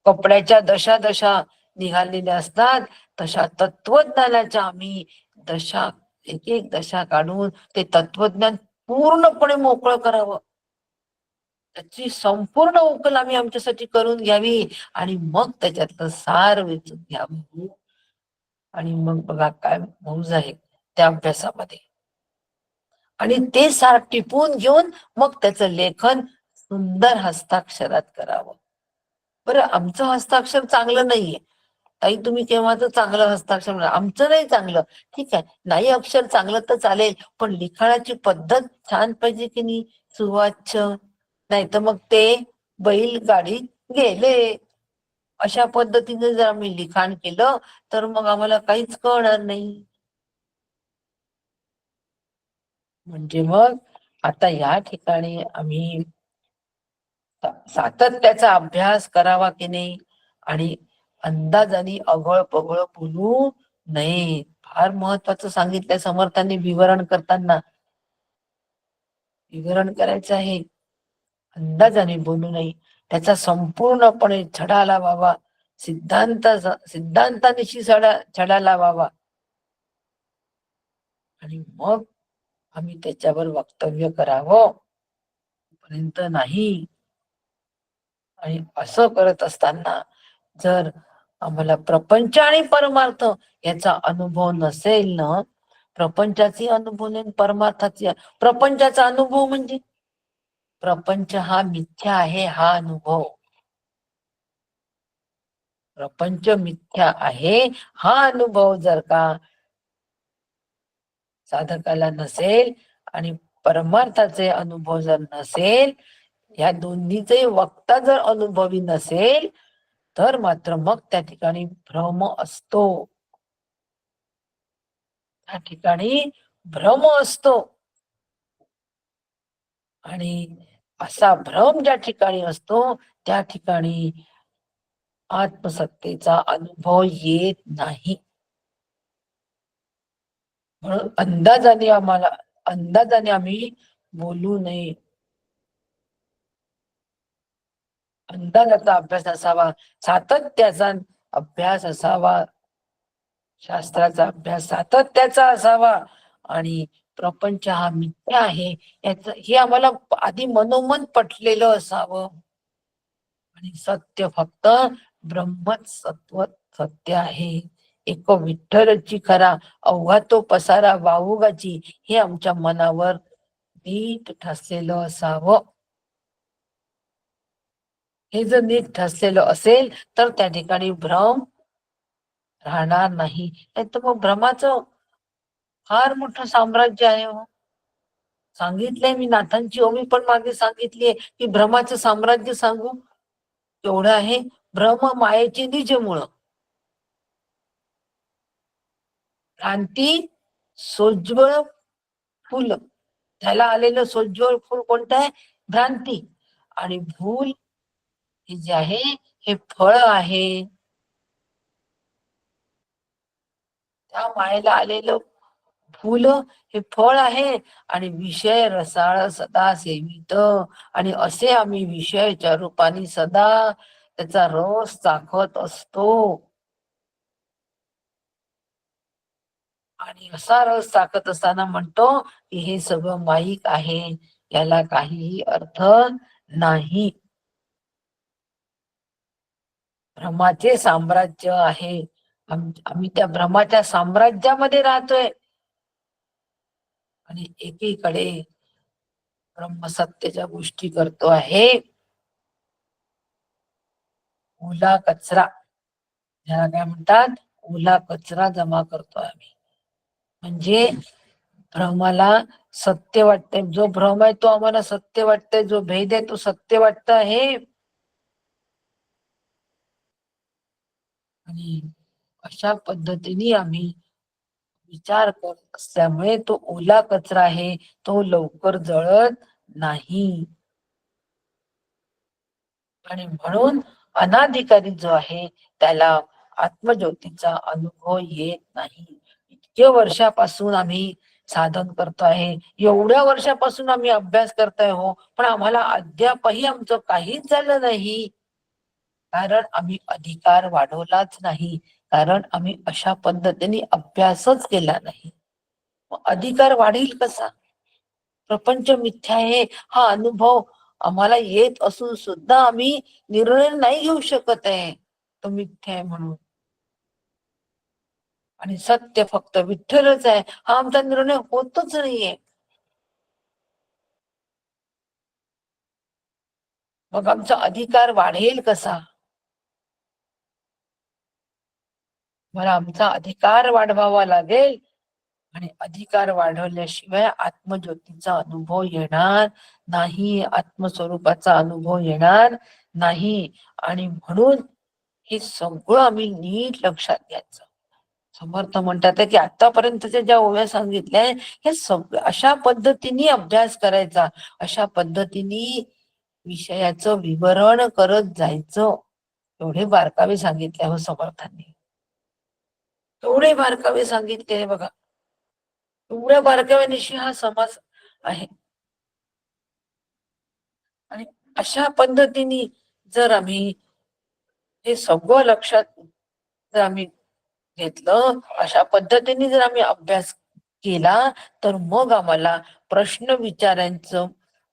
कपड्याच्या दशा दशा निघालेल्या असतात. तशा तत्वज्ञानाच्या आम्ही दशा, एक एक दशा काढून ते तत्वज्ञान पूर्णपणे मोकळं करावं. त्याची संपूर्ण उकल आम्ही आमच्यासाठी करून घ्यावी आणि मग त्याच्यातलं सार वेचून घ्यावं. आणि मग बघा काय मौज आहे त्या अभ्यासामध्ये. आणि ते सार टिपून घेऊन मग त्याचं लेखन सुंदर हस्ताक्षरात करावं. बरं, आमचं हस्ताक्षर चांगलं नाहीये, ताई तुम्ही केव्हाच चांगलं हस्ताक्षर म्हणा. आमचं नाही चांगलं, ठीक आहे, नाही अक्षर चांगलं तर चालेल, पण लिखाणाची पद्धत छान पाहिजे की नाही, सुवाच्य. नाही तर मग ते बैलगाडी गेले अशा पद्धतीने जर आम्ही लिखाण केलं तर मग आम्हाला काहीच कळणार नाही. म्हणजे मग आता या ठिकाणी आम्ही सातत्याचा अभ्यास करावा की नाही, आणि अंदाजाने अघळ पघळ बोलू नये. फार महत्वाचं सांगितलंय समर्थांनी विवरण करताना. विवरण करायचं आहे, अंदाजाने बोलू नये, त्याचा संपूर्णपणे छडा लावावा, सिद्धांतानिशी छडा लावावा, आणि मग आम्ही त्याच्यावर वक्तव्य करावं, पर्यंत नाही. आणि असं करत असताना जर आम्हाला प्रपंच आणि परमार्थ याचा अनुभव नसेल ना, प्रपंचाची अनुभव नाही, परमार्थाची. प्रपंचाचा अनुभव म्हणजे प्रपंच हा मिथ्या आहे हा अनुभव. प्रपंच मिथ्या आहे हा अनुभव जर का साधकाला नसेल आणि परमार्थाचे अनुभव जर नसेल, या दोन्हीचे वक्ता जर अनुभवी नसेल, तर मात्र मग त्या ठिकाणी भ्रम असतो. त्या ठिकाणी भ्रम असतो. आणि असा भ्रम ज्या ठिकाणी असतो त्या ठिकाणी आत्मसत्तेचा अनुभव येत नाही. म्हणून अंदाजाने आम्ही बोलू नये. अंदाजाचा अभ्यास असावा, सातत्याचा अभ्यास असावा, शास्त्राचा अभ्यास सातत्याचा असावा, आणि प्रपंच हा मिथ्या आहे याच हे आम्हाला आधी मनोमन पटलेलं असावं. आणि सत्य फक्त ब्रह्मच सत्व सत्य आहे. एक विठ्ठलची खरा, अवघा तो पसारा वाहुगाची, हे आमच्या मनावर नीट ठसलेलं असावं. हे जर नीट ठसलेलं असेल तर त्या ठिकाणी भ्रम राहणार नाही. तर मग भ्रमाचं फार मोठं साम्राज्य आहे हो. सांगितलंय मी, नाथांची ओवी पण मागे सांगितलीये की भ्रमाचं साम्राज्य सांगू एवढं आहे. भ्रम मायेची निज मूळ. भ्रांती सोज्वळ फुल, त्याला आलेलं सोज्वळ फुल कोणतं आहे? भ्रांती. आणि भूल हे जे आहे हे फळ आहे. त्या मायेला आलेलं फुल हे फळ आहे. आणि विषय रसाळ सदा सेवित, आणि असे आम्ही विषयाच्या रूपाने सदा त्याचा रस चाखत असतो. आणि असा रस चाखत असताना म्हणतो की हे सगळं माईक आहे, याला काहीही अर्थ नाही. भ्रमाचे साम्राज्य आहे. आम्ही त्या भ्रमाच्या साम्राज्यामध्ये राहतोय. आणि एकीकडे ब्रह्मसत्तेच्या गोष्टी करतो आहे. ओला कचरा, ज्याला काय म्हणतात, ओला कचरा जमा करतोय आम्ही. म्हणजे भ्रमाला सत्य वाटतंय, जो भ्रम आहे तो आम्हाला सत्य वाटतंय, जो भेद आहे तो सत्य वाटत आहे. आणि अशा पद्धतीने आम्ही विचार करत असल्यामुळे तो ओला कचरा आहे, तो लवकर जळत नाही. आणि म्हणून अनाधिकारी जो आहे त्याला आत्मज्योतीचा अनुभव येत नाही. इतक्या वर्षापासून आम्ही साधन करतो आहे, एवढ्या वर्षापासून आम्ही अभ्यास करतोय हो, पण आम्हाला अद्यापही आमचं काहीच झालं नाही. कारण आम्ही अधिकार वाढवलाच नाही, कारण आम्ही अशा पद्धतीने अभ्यासच केला नाही. अधिकार वाढील कसा? प्रपंच मिथ्या आहे हा अनुभव आम्हाला येत असून सुद्धा आम्ही निर्णय नाही घेऊ शकत आहे तो मिथ्या आहे म्हणून. आणि सत्य फक्त विठ्ठलच आहे हा आमचा निर्णय होतच नाहीये. मग आमचा अधिकार वाढेल कसा? मला आमचा अधिकार वाढवावा लागेल आणि अधिकार वाढवल्याशिवाय आत्मज्योतीचा अनुभव येणार नाही, आत्मस्वरूपाचा अनुभव येणार नाही. आणि म्हणून हे सगळं आम्ही नीट लक्षात घ्यायचं. समर्थ म्हणतात की आतापर्यंतच्या ज्या ओव्या सांगितल्या हे सगळं अशा पद्धतीने अभ्यास करायचा, अशा पद्धतीने विषयाचं विवरण करत जायचं. एवढे बारकावे सांगितले हो समर्थांनी, एवढे बारकावे सांगितले बघा. एवढ्या बारकाव्यानिशी हा समाज आहे. आणि अशा पद्धतीने जर आम्ही हे सगळं लक्षात जर आम्ही घेतलं, अशा पद्धतीने जर आम्ही अभ्यास केला, तर मग आम्हाला प्रश्न विचारांचं,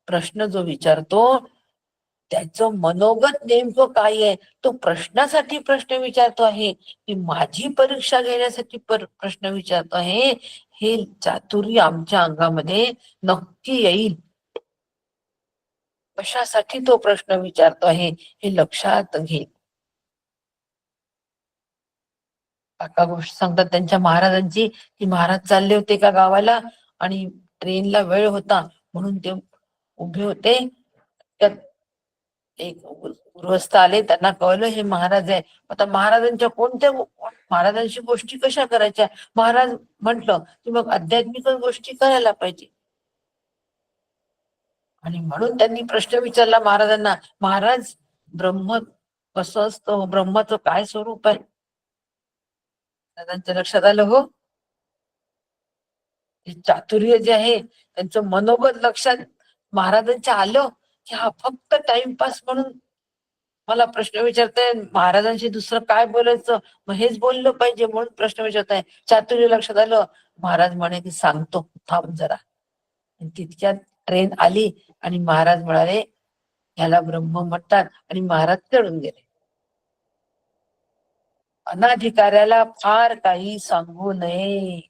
प्रश्न जो विचारतो त्याचं मनोगत नेमकं काय आहे, तो प्रश्नासाठी प्रश्न विचारतो आहे की माझी परीक्षा घेण्यासाठी प्रश्न विचारतो आहे, हे चातुर्य आमच्या अंगामध्ये नक्की येईल. कशासाठी तो प्रश्न विचारतो आहे हे लक्षात घे. काका गोष्ट सांगतात त्यांच्या महाराजांची, की महाराज चालले होते का गावाला आणि ट्रेनला वेळ होता म्हणून ते उभे होते. त्यात एक गृहस्थ आले, त्यांना कळलं हे महाराज आहे. आता महाराजांच्या कोणत्या महाराजांशी गोष्टी कशा करायच्या, महाराज म्हंटल की मग आध्यात्मिक गोष्टी करायला पाहिजे. आणि म्हणून त्यांनी प्रश्न विचारला महाराजांना, महाराज ब्रह्म कसं असतं, ब्रह्माचं काय स्वरूप आहे. त्यांच्या लक्षात आलं हो, चातुर्य जे आहे त्यांचं मनोगत लक्षात महाराजांच्या आलं की हा फक्त टाइमपास म्हणून मला प्रश्न विचारताय, महाराजांशी दुसरं काय बोलायचं, मग हेच बोललं पाहिजे म्हणून प्रश्न विचारताय. चातुर्य लक्षात आलं. महाराज म्हणे की सांगतो, थांब जरा. तितक्यात ट्रेन आली आणि महाराज म्हणाले ह्याला ब्रह्म म्हणतात आणि महाराज चढून गेले. अनाधिकाऱ्याला फार काही सांगू नये.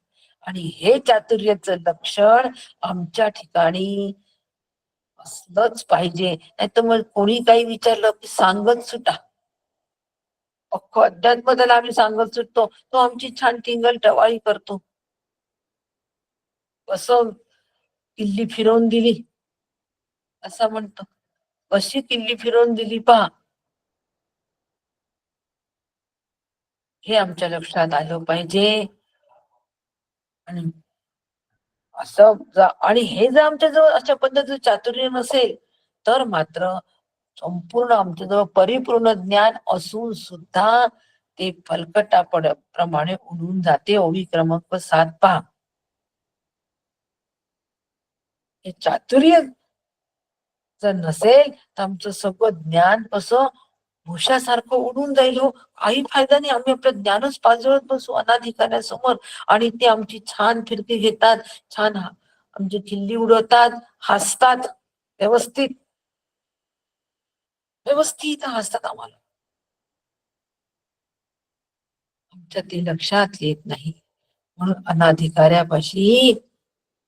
आणि हे चातुर्याचं लक्षण आमच्या ठिकाणी असलंच पाहिजे. नाही तर मग कोणी काही विचारलं की सांगत सुटा. अख्खं अध्यात्म त्याला आम्ही सांगत सुटतो, तो आमची छान टिंगल टवाळी करतो. कसं किल्ली फिरवून दिली असं म्हणतो, कशी किल्ली फिरवून दिली पहा. हे आमच्या लक्षात आलं पाहिजे. आणि असं आणि हे जर आमच्याजवळ अशा पद्धतीचं चातुर्य नसेल तर मात्र संपूर्ण आमच्याजवळ परिपूर्ण ज्ञान असून सुद्धा ते फलकटा प्रमाणे उडून जाते. ओवी क्रमांक 7 पहा. हे चातुर्य जर नसेल तर आमचं सगळं ज्ञान कसं भुशासारखं उडून जाईल हो. काही फायदा नाही. आम्ही आपलं ज्ञानच पाजळत बसू अनाधिकाऱ्यासमोर आणि ते आमची छान फिरकी घेतात, छान आमची खिल्ली उडवतात, हसतात, व्यवस्थित व्यवस्थित हसतात आम्हाला. आमच्या ते लक्षात येत नाही. म्हणून अनाधिकाऱ्यापाशी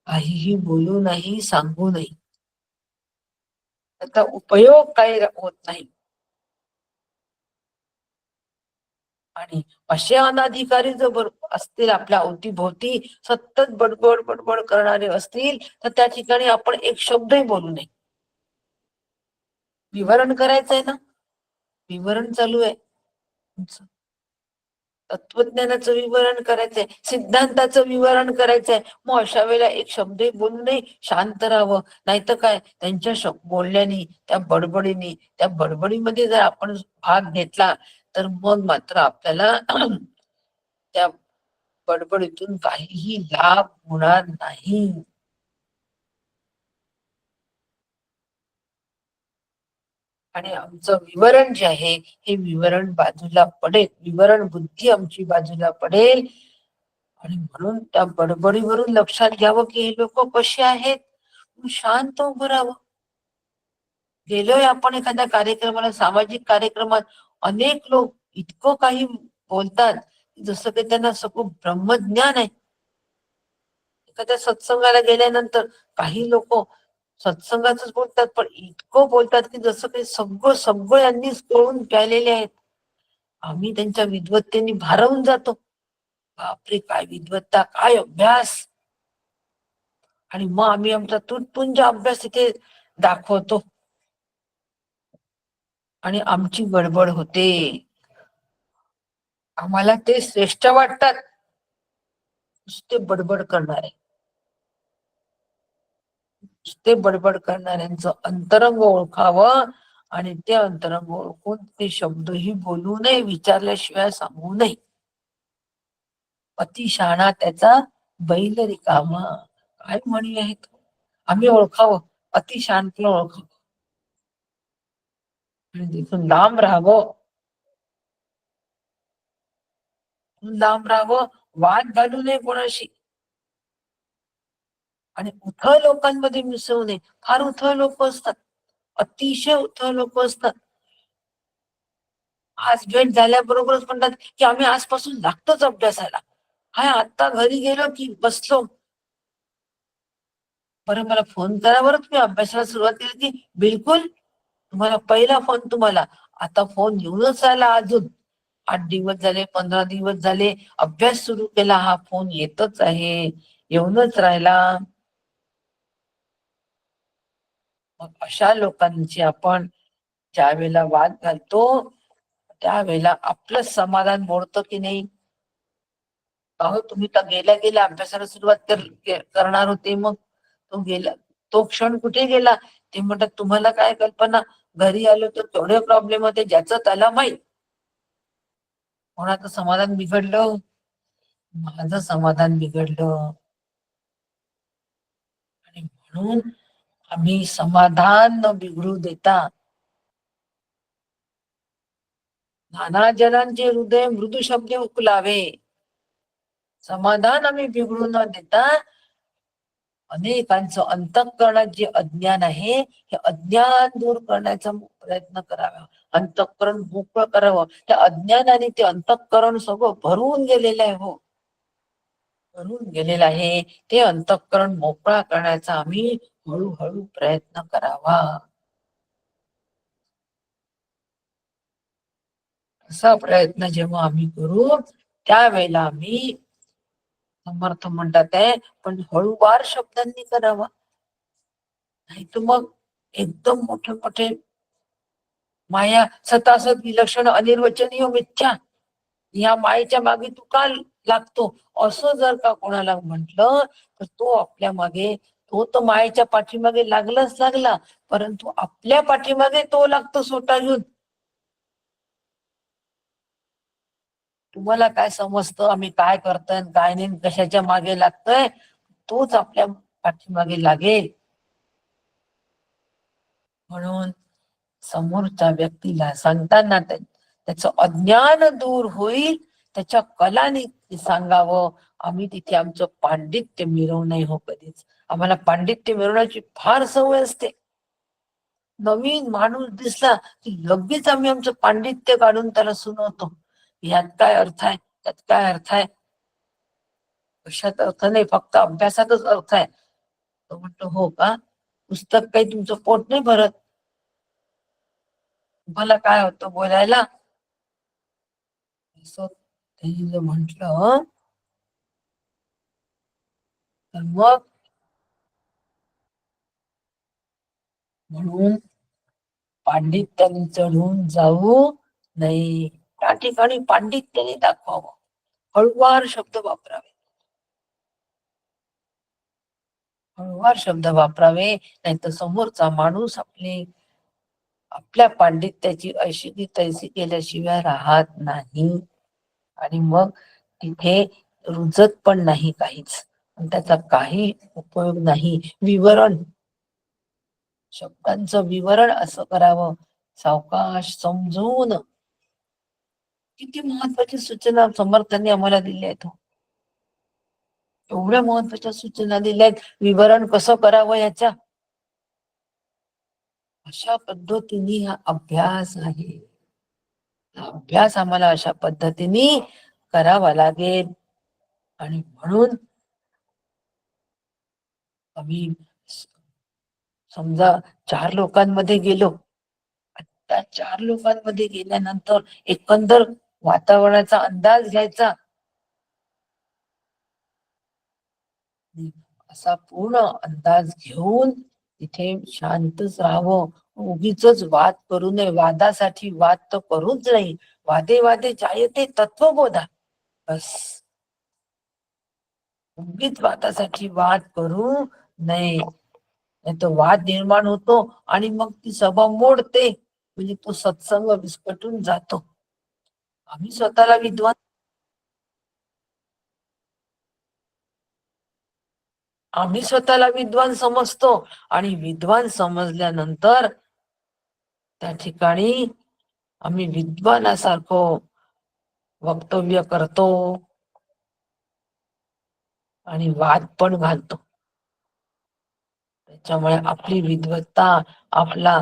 काहीही बोलू नाही, सांगू नाही. त्याचा उपयोग काही होत नाही. आणि असे अनाधिकारी जर असतील आपल्या अवतीभोवती, सतत बडबड बडबड करणारे असतील तर त्या ठिकाणी आपण एक शब्दही बोलू नये. विवरण करायचंय ना, विवरण चालू आहे, तत्वज्ञानाचं विवरण करायचंय, सिद्धांताचं विवरण करायचंय. मग अशा वेळेला एक शब्दही बोलू नये, शांत राहावं. नाहीतर काय, त्यांच्या बोलण्यानी, त्या बडबडीने, त्या बडबडीमध्ये जर आपण भाग घेतला तर मग मात्र आपल्याला त्या बडबडीतून काहीही लाभ होणार नाही. आणि आमचं विवरण जे आहे हे विवरण बाजूला पडेल, विवरण बुद्धी आमची बाजूला पडेल. आणि म्हणून त्या बडबडीवरून लक्षात घ्यावं की हे लोक कसे आहेत. शांत उभं राहावं. गेलोय आपण एखाद्या कार्यक्रमाला, सामाजिक कार्यक्रमात, अनेक लोक इतकं काही बोलतात जसं की त्यांना सगळं ब्रह्मज्ञान आहे. एखाद्या सत्संगाला गेल्यानंतर काही लोक सत्संगाच बोलतात, पण इतकं बोलतात की जसं काही सगळं सगळं यांनीच कळून प्यायलेले आहेत. आम्ही त्यांच्या विद्वत्तेने भारावून जातो. बापरे, काय विद्वत्ता, काय अभ्यास. आणि मग आम्ही आमचा तुटपुंज अभ्यास तिथे दाखवतो आणि आमची गडबड होते. आम्हाला ते श्रेष्ठ वाटतात, नुसते बडबड करणारे. नुसते बडबड करणाऱ्यांचं अंतरंग ओळखावं आणि ते अंतरंग ओळखून ते शब्दही बोलू नये, विचारल्याशिवाय सांगू नये. अति शहाणा त्याचा बैल रिकामा, काय म्हणी आहेत. आम्ही ओळखावं, अति शहाणपण ओळखावं आणि तिथून लांब राहावं. लांब राहावं, वाद घालू नये कोणाशी आणि उथळ लोकांमध्ये मिसळू नये. फार उथळ लोक असतात, अतिशय उथळ लोक असतात. आज भेट झाल्याबरोबरच म्हणतात की आम्ही आजपासून लागतोच अभ्यासाला. हाय, आता घरी गेलो की बसलो, बरं मला फोन करा बरं, तुम्ही अभ्यासाला सुरुवात केली की. बिलकुल, तुम्हाला पहिला फोन तुम्हाला. आता फोन येऊनच राहिला, अजून 8 दिवस झाले, 15 दिवस झाले, अभ्यास सुरू केला, हा फोन येतच आहे, येऊनच राहिला. मग अशा लोकांची आपण ज्या वेळेला वाद घालतो त्यावेळेला आपलं समाधान मोडतं की नाही. अहो, तुम्ही तर गेल्या गेल्या अभ्यासाला सुरुवात करणार होते, मग तो गेला, तो क्षण कुठे गेला. ते म्हणतात तुम्हाला काय कल्पना, घरी आलो तर तेवढे प्रॉब्लेम होते, ज्याचं त्याला माहित. कोणाचं समाधान बिघडलं, माझं समाधान बिघडलं. आणि म्हणून आम्ही समाधान न बिघडू देता नाना जनांचे हृदय मृदू शब्द उकलावे. समाधान आम्ही बिघडू न देता अनेकांचं अंतःकरणात जे अज्ञान आहे, हे अज्ञान दूर करण्याचा प्रयत्न करावा. अंतःकरण मोकळं करावं. त्या अज्ञानाने ते अंतःकरण सगळं भरून गेलेलं आहे. हो, भरून गेलेलं आहे. ते अंतःकरण मोकळा करण्याचा आम्ही हळूहळू प्रयत्न करावा. असा प्रयत्न जेव्हा आम्ही करू त्यावेळेला आम्ही, समर्थ म्हणतात आहे, पण हळूवार शब्दांनी करावा. नाही तर मग एकदम मोठे मोठे माया सतासत विलक्षण अनिर्वचनीय मिथ्या, या मायेच्या मागे तू का लागतो, असं जर का कोणाला म्हटलं तर तो आपल्या मागे, तो तर मायेच्या पाठीमागे लागला, परंतु आपल्या पाठीमागे तो लागतो सोटा घेऊन. तुम्हाला काय समजतं आम्ही काय करतोय काय नाही, कशाच्या मागे लागतोय, तोच आपल्या पाठीमागे लागेल. म्हणून समोरच्या व्यक्तीला सांगताना त्याचं अज्ञान दूर होईल, त्याच्या कलाने सांगावं. आम्ही तिथे आमचं पांडित्य मिरवू नये हो कधीच. आम्हाला पांडित्य मिरवण्याची फार सवय असते. नवीन माणूस दिसला की लगेच आम्ही आमचं पांडित्य काढून त्याला सुनावतो. यात काय अर्थ आहे, त्यात काय अर्थ आहे, कशात अर्थ नाही, फक्त अभ्यासातच अर्थ आहे. तो म्हणतो हो का, पुस्तक काही तुमचं पोट नाही भरत, तुम्हाला काय होतं बोलायला. असं त्यांनी जर म्हंटल तर मग, म्हणून पांडित्याने चढून जाऊ नाही. त्या ठिकाणी पांडित्याने दाखवावं, हळुवार शब्द वापरावे, हळुवार शब्द वापरावे. नाही तर समोरचा माणूस आपल्या पांडित्याची ऐशी की तैसी केल्याशिवाय राहत नाही. आणि मग तिथे रुजत पण नाही काहीच, त्याचा काही उपयोग नाही. विवरण, शब्दांचं विवरण असं करावं, सावकाश समजून. किती महत्वाची सूचना समर्थांनी आम्हाला दिल्या आहेत. एवढ्या महत्वाच्या सूचना दिल्या आहेत, विवरण कसं करावं याच्या. अशा पद्धतीने हा अभ्यास आहे. अभ्यास आम्हाला अशा पद्धतीने करावा लागेल. आणि म्हणून आम्ही समजा 4 लोकांमध्ये गेलो, त्या 4 लोकांमध्ये गेल्यानंतर एकंदर वातावरणाचा अंदाज घ्यायचा. असा पूर्ण अंदाज घेऊन तिथे शांतच राहावं. उगीच वाद करू नये. वादासाठी वाद तर करूच नाही. वादे वादे जायते तत्वबोधा. बस, उगीच वादासाठी वाद करू नये. नाही तर वाद निर्माण होतो आणि मग ती सभा मोडते, म्हणजे तो सत्संग विस्कटून जातो. आम्ही स्वतःला विद्वान आम्ही स्वतःला विद्वान समजतो आणि विद्वान समजल्यानंतर त्या ठिकाणी आम्ही विद्वानासारखं वक्तव्य करतो आणि वाद पण घालतो. त्याच्यामुळे आपली विद्वत्ता, आपला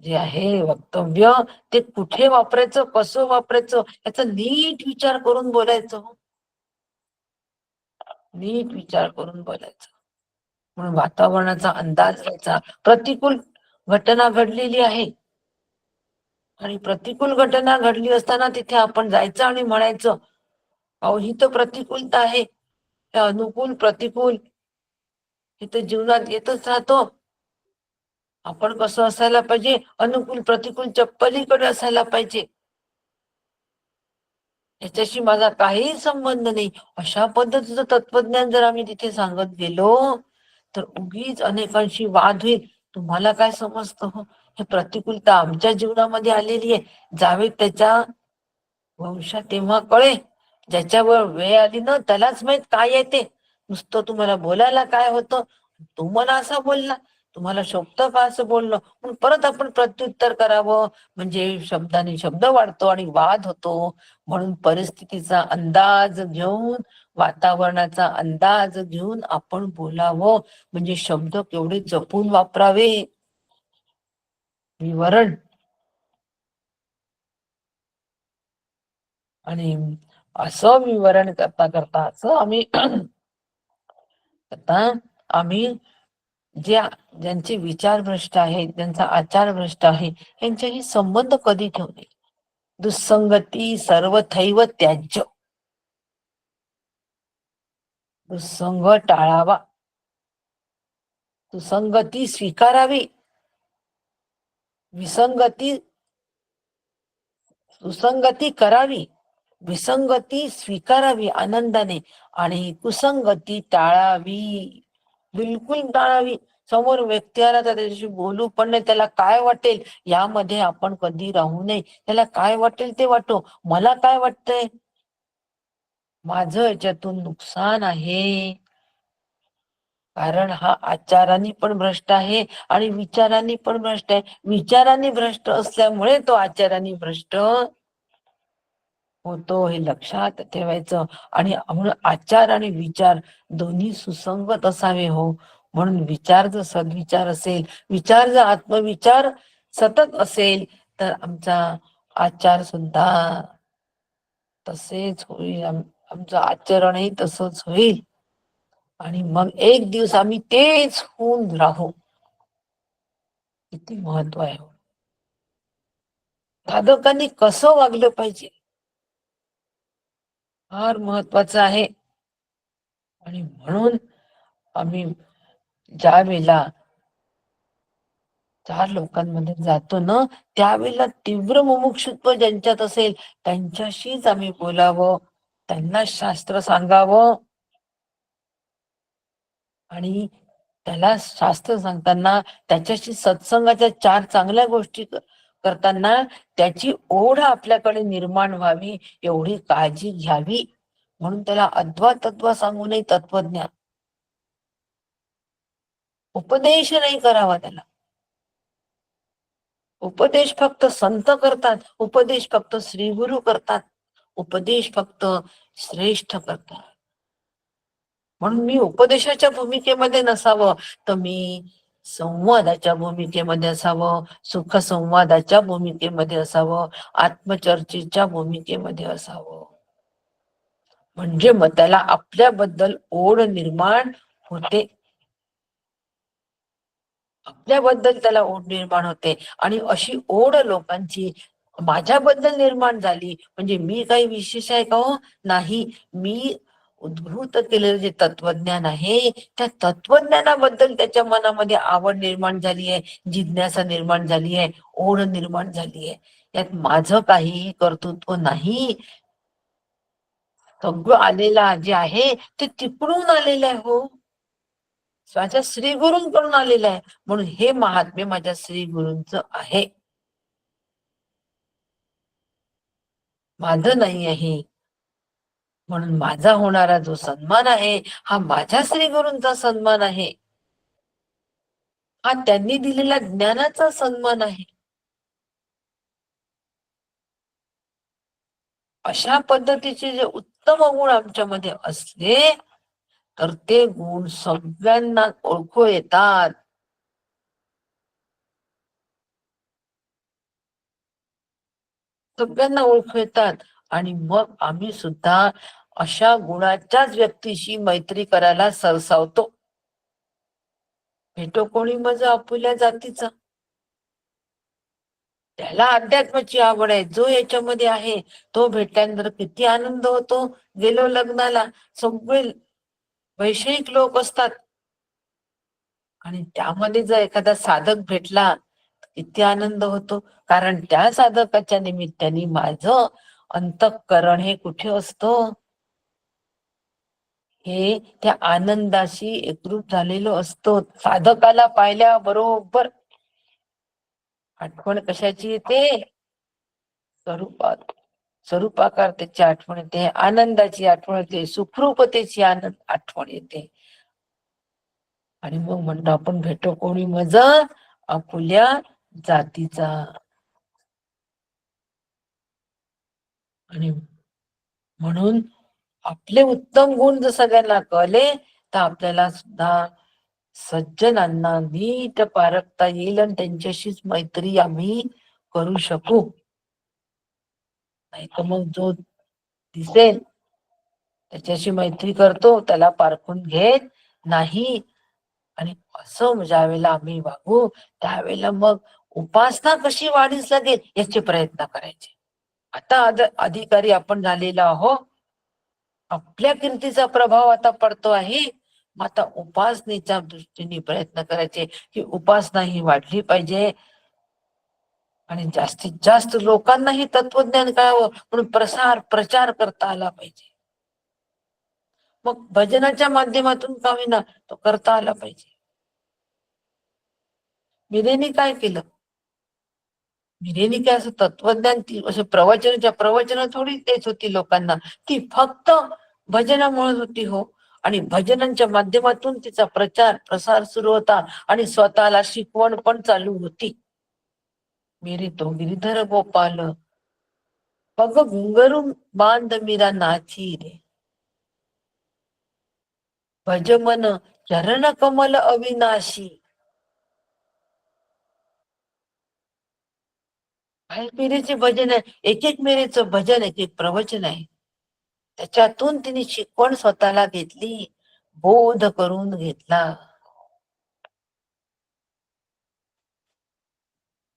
जे आहे वक्तव्य, ते कुठे वापरायचं, कसं वापरायचं, याचा नीट विचार करून बोलायचं. नीट विचार करून बोलायचं. म्हणून वातावरणाचा अंदाज घ्यायचा. प्रतिकूल घटना घडलेली आहे आणि प्रतिकूल घटना घडली असताना तिथे आपण जायचं आणि म्हणायचं, अहो ही तर प्रतिकूलता आहे. हे अनुकूल प्रतिकूल हे तर जीवनात येतच राहतो. आपण कसं असायला पाहिजे, अनुकूल प्रतिकूलच्या पलीकडे असायला पाहिजे. याच्याशी माझा काही संबंध नाही. अशा पद्धतीचं तत्वज्ञान जर आम्ही तिथे सांगत गेलो तर उगीच अनेकांशी वाद होईल. तुम्हाला काय समजतं हो? हे प्रतिकूलता आमच्या जीवनामध्ये आलेली आहे. जावे त्याच्या वंशात तेव्हा कळे. ज्याच्यावर वेळ आली ना त्यालाच माहित काय आहे ते. नुसतं तुम्हाला बोलायला काय होतं, तुम्हाला असा बोलला, तुम्हाला शोभतं का असं बोललं, म्हणून परत आपण प्रत्युत्तर करावं, म्हणजे शब्दाने शब्द वाढतो आणि वाद होतो. म्हणून परिस्थितीचा अंदाज घेऊन, वातावरणाचा अंदाज घेऊन आपण बोलावं. म्हणजे शब्द केवढे जपून वापरावे. विवरण आणि असं विवरण करता करता असं आम्ही आता आम्ही ज्यांचे विचार भ्रष्ट आहेत, ज्यांचा आचार भ्रष्ट आहे, यांच्याशी संबंध कधी ठेवू नये. दुस्संगती सर्वथैव त्याज्य. दुस्संग टाळावा. सुसंगती स्वीकारावी. सुसंगती करावी. विसंगती स्वीकारावी आनंदाने आणि कुसंगती टाळावी. बिलकुल टाळावी. समोर व्यक्ती आला तर त्याच्याशी बोलू पण नाही. त्याला काय वाटेल यामध्ये आपण कधी राहू नये. त्याला काय वाटेल ते वाटो. मला काय वाटतंय, माझं याच्यातून नुकसान आहे, कारण हा आचाराने पण भ्रष्ट आहे आणि विचारांनी पण भ्रष्ट आहे. विचारांनी भ्रष्ट असल्यामुळे तो आचाराने भ्रष्ट होतो, हे लक्षात ठेवायचं. आणि म्हणून आचार आणि विचार दोन्ही सुसंगत असावे हो. म्हणून विचार जर सद्विचार असेल, विचार जर आत्मविचार सतत असेल, तर आमचा आचार सुद्धा तसेच होईल. आमचं आचरणही तसंच होईल आणि मग एक दिवस आम्ही तेच होऊन राहू. किती महत्व आहे. साधकांनी कसं वागलं पाहिजे फार महत्वाचं आहे. आणि म्हणून आम्ही ज्या वेळेला चार लोकांमध्ये जातो ना, त्यावेळेला तीव्र मुमुक्षुत्व ज्यांच्यात असेल त्यांच्याशीच आम्ही बोलावं, त्यांना शास्त्र सांगावं. आणि त्याला शास्त्र सांगताना त्याच्याशी सत्संगाच्या चार चांगल्या गोष्टी करताना त्याची ओढ आपल्याकडे निर्माण व्हावी, एवढी काळजी घ्यावी. म्हणून त्याला अद्वा तत्व सांगू नये. तत्वज्ञान उपदेश नाही करावा त्याला. उपदेश फक्त संत करतात. उपदेश फक्त श्री गुरु करतात. उपदेश फक्त श्रेष्ठ करतात. म्हणून मी उपदेशाच्या भूमिकेमध्ये नसावं, तर मी संवादाच्या भूमिकेमध्ये असावं, सुख संवादाच्या भूमिकेमध्ये असावं, आत्मचर्चेच्या भूमिकेमध्ये असावं. म्हणजे मग त्याला आपल्याबद्दल ओढ निर्माण होते. आपल्याबद्दल त्याला ओढ निर्माण होते. आणि अशी ओढ लोकांची माझ्याबद्दल निर्माण झाली म्हणजे मी काही विशेष आहे का हो? नाही. मी उद्भूत केलेलं जे तत्वज्ञान आहे त्या तत्वज्ञानाबद्दल त्याच्या मनामध्ये आवड निर्माण झाली आहे, जिज्ञासा निर्माण झाली आहे, ओढ निर्माण झाली आहे. यात माझं काही कर्तृत्व नाही. सगळं आलेला जे आहे ते तिकडून आलेलं आहे. हो, माझ्या श्री गुरूंकडून आलेलं आहे. म्हणून हे महात्म्य माझ्या श्री गुरूंच आहे, माझं नाही आहे. म्हणून माझा होणारा जो सन्मान आहे हा माझ्या श्री गुरूंचा सन्मान आहे, हा त्यांनी दिलेल्या ज्ञानाचा सन्मान आहे. अशा पद्धतीचे जे उत्तम गुण आमच्यामध्ये असले तर ते गुण सगळ्यांना ओळखू येतात. सगळ्यांना ओळखू येतात आणि मग आम्ही सुद्धा अशा गुणाच्याच व्यक्तीशी मैत्री करायला सरसावतो. भेटो कोणी माझा आपुल्या जातीचा, त्याला अध्यात्माची आवड आहे, जो याच्यामध्ये आहे तो भेटल्यानंतर किती आनंद होतो. गेलो लग्नाला, सगळे वैषयिक लोक असतात आणि त्यामध्ये जर एखादा साधक भेटला किती आनंद होतो. कारण त्या साधकाच्या निमित्ताने माझं अंतःकरण हे कुठे असतं, हे त्या आनंदाशी एकरूप झालेलो असतो. साधकाला पाहिल्या बरोबर आठवण कशाची येते, स्वरूपात, स्वरूपाकार त्याची आठवण येते, आनंदाची आठवण येते, सुखरूपतेची आठवण येते. आणि मग म्हणतो आपण भेटो कोणी मज आपुल्या जातीचा. आणि म्हणून आपले उत्तम गुण जर सगळ्यांना कळले तर आपल्याला सुद्धा सज्जनांना नीट पारखता येईल आणि त्यांच्याशीच मैत्री आम्ही करू शकू. नाही तर मग जो दिसेल त्याच्याशी मैत्री करतो, त्याला पारखून घेत नाही. आणि असं ज्या वेळेला आम्ही वागू त्यावेळेला मग उपासना कशी वाढीस लागेल याचे प्रयत्न करायचे. आता अधिकारी आपण झालेलो आहोत, आपल्या कीर्तीचा प्रभाव आता पडतो आहे. मग आता उपासनेच्या दृष्टीने प्रयत्न करायचे की उपासना ही वाढली पाहिजे आणि जास्तीत जास्त लोकांनाही तत्वज्ञान कळावं म्हणून प्रचार करता आला पाहिजे. मग भजनाच्या माध्यमातून का होईना तो करता आला पाहिजे. मिरेनी काय केलं, मिरेनी काय असं तत्वज्ञान ती असं प्रवचन थोडी देत होती लोकांना, ती फक्त भजनामुळे होती. हो, आणि भजनांच्या माध्यमातून तिचा प्रचार प्रसार सुरू होता आणि स्वतःला शिकवण पण चालू होती. मेरी तो गिरीधर गोपाल पग घुंगरू बांध मीरा नाची रे, भज मन चरण कमल अविनाशी. मेरेचे भजन आहे, एक एक मेरेचं भजन, एक एक प्रवचन आहे. त्याच्यातून तिने शिकवण स्वतःला घेतली, बोध करून घेतला.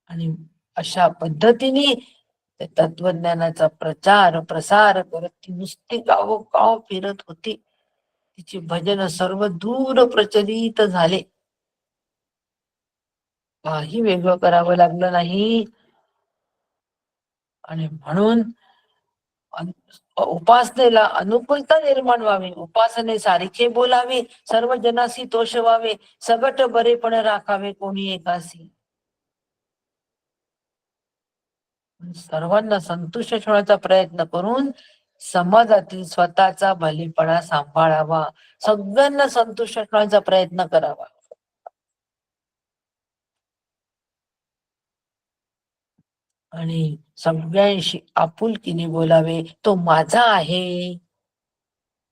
आणि अशा पद्धतीने तत्वज्ञानाचा प्रचार प्रसार करत ती नुसती गावोगाव फिरत होती. तिची भजन सर्व दूर प्रचलित झाले. काही वेगळं करावं लागलं नाही. आणि म्हणून उपासनेला अनुकूलता निर्माण व्हावी, उपासने सारखे बोलावे, सर्व जनासी तोष व्हावे, सगट बरेपण राखावे कोणी एकासी. सर्वांना संतुष्ट ठेवण्याचा प्रयत्न करून समाजातील स्वतःचा भलेपणा सांभाळावा, सगळ्यांना संतुष्ट ठेवण्याचा प्रयत्न करावा. आणि सगळ्यांशी आपुलकीने बोलावे, तो माझा आहे,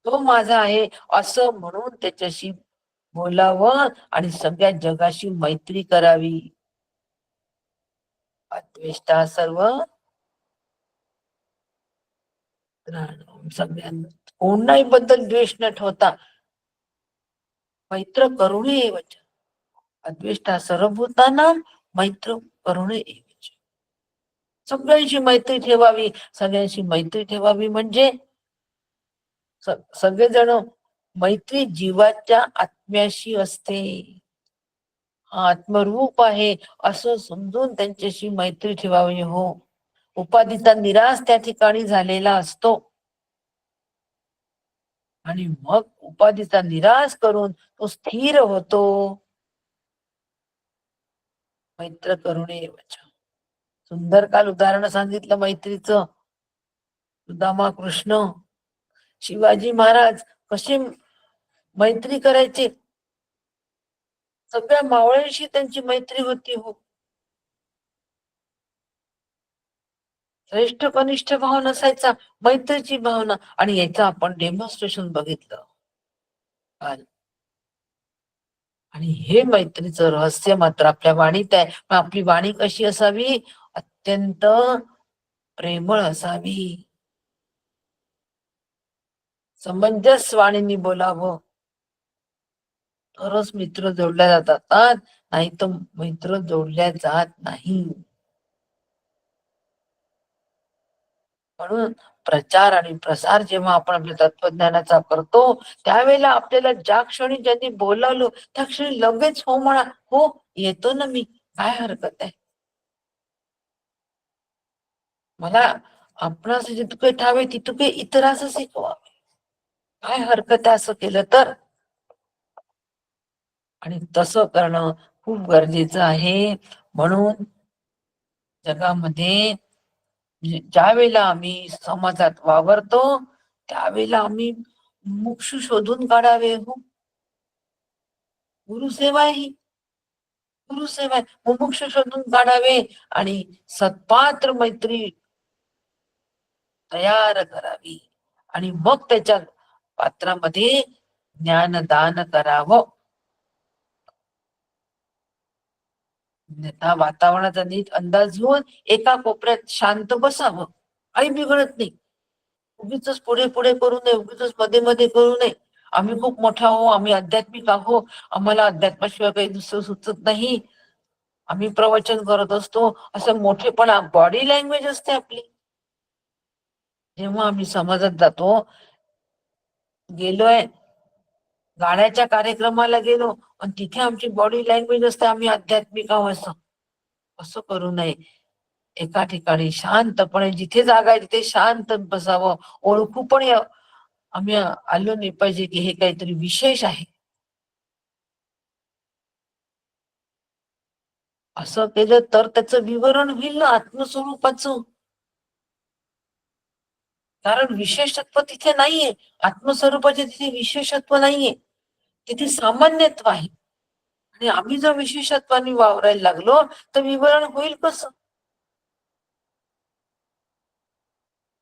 तो माझा आहे असं म्हणून त्याच्याशी बोलावं आणि सगळ्या जगाशी मैत्री करावी. अद्वेष्टा सर्व सगळ्यांना कोणाही बद्दल द्वेष न ठेवता मैत्र करुणे एवच, अद्वेष्टा सर्वभूतांना मैत्र करुणे एवच. सगळ्यांशी मैत्री ठेवावी. सगळ्यांशी मैत्री ठेवावी म्हणजे सगळेजण मैत्री जीवाच्या आत्म्याशी असते, हा आत्मरूप आहे असं समजून त्यांच्याशी मैत्री ठेवावी. हो, उपाधीचा निराश त्या ठिकाणी झालेला असतो आणि मग उपाधीचा निराश करून तो स्थिर होतो. मैत्र करुणे सुंदर काल उदाहरण सांगितलं मैत्रीचं. सुदामा कृष्ण, शिवाजी महाराज कसे मैत्री करायचे, सगळ्या मावळ्यांशी त्यांची मैत्री होती. हो, श्रेष्ठ कनिष्ठ भाव नसायचा, मैत्रीची भावना. आणि याचं आपण डेमॉन्स्ट्रेशन बघितलं काल. आणि हे मैत्रीचं रहस्य मात्र आपल्या वाणीत आहे. आपली वाणी कशी असावी, अत्यंत प्रेमळ असावी, समंजस वाणीने बोलावं, तरच मित्र जोडल्या जातात, नाही तर मित्र जोडल्या जात नाही. म्हणून प्रचार आणि प्रसार जेव्हा आपण आपल्या तत्वज्ञानाचा करतो, त्यावेळेला आपल्याला ज्या क्षणी ज्यांनी बोलावलं त्या क्षणी लगेच हो म्हणा. हो, येतो ना मी, काय हरकत आहे. मला आपणास जितके ठावे तितके इतरास शिकवावे, काय हरकत आहे असं केलं तर. आणि तसं करणं खूप गरजेचं आहे. म्हणून जगामध्ये ज्या वेळेला आम्ही समाजात वावरतो त्यावेळेला आम्ही मोक्ष शोधून काढावे. हो, गुरुसेवा ही गुरुसेवा मोक्ष शोधून काढावे आणि सत्पात्र मैत्री तयार करावी आणि मग त्याच्या पात्रामध्ये ज्ञानदान करावं. वातावरणाचा नीट अंदाज घेऊन एका कोपऱ्यात शांत बसावं, काही बिघडत नाही. उगीच पुढे पुढे करू नये, उगीच मध्ये मध्ये करू नये. आम्ही खूप मोठा हो, आम्ही आध्यात्मिक आहो, आम्हाला अध्यात्माशिवाय काही दुसरं सुचत नाही, आम्ही प्रवचन करत असतो, असं मोठेपणा बॉडी लँग्वेज असते आपली. जेव्हा आम्ही समाजात जातो, गेलोय गाण्याच्या कार्यक्रमाला गेलो आणि तिथे आमची बॉडी लँग्वेज असते आम्ही आध्यात्मिक आहोत, असं असं करू नये. एका ठिकाणी शांतपणे जिथे जागा आहे तिथे शांत बसावं. ओळखू पण आम्ही आलो नाही पाहिजे की हे काहीतरी विशेष आहे, असं केलं तर त्याचं विवरण होईल ना आत्मस्वरूपाचं. कारण विशेषत्व तिथे नाहीये, आत्मस्वरूपाचे तिथे विशेषत्व नाहीये, तिथे सामान्यत्व आहे. आणि आम्ही जर विशेषत्वाने वावरायला लागलो तर विवरण होईल कसं.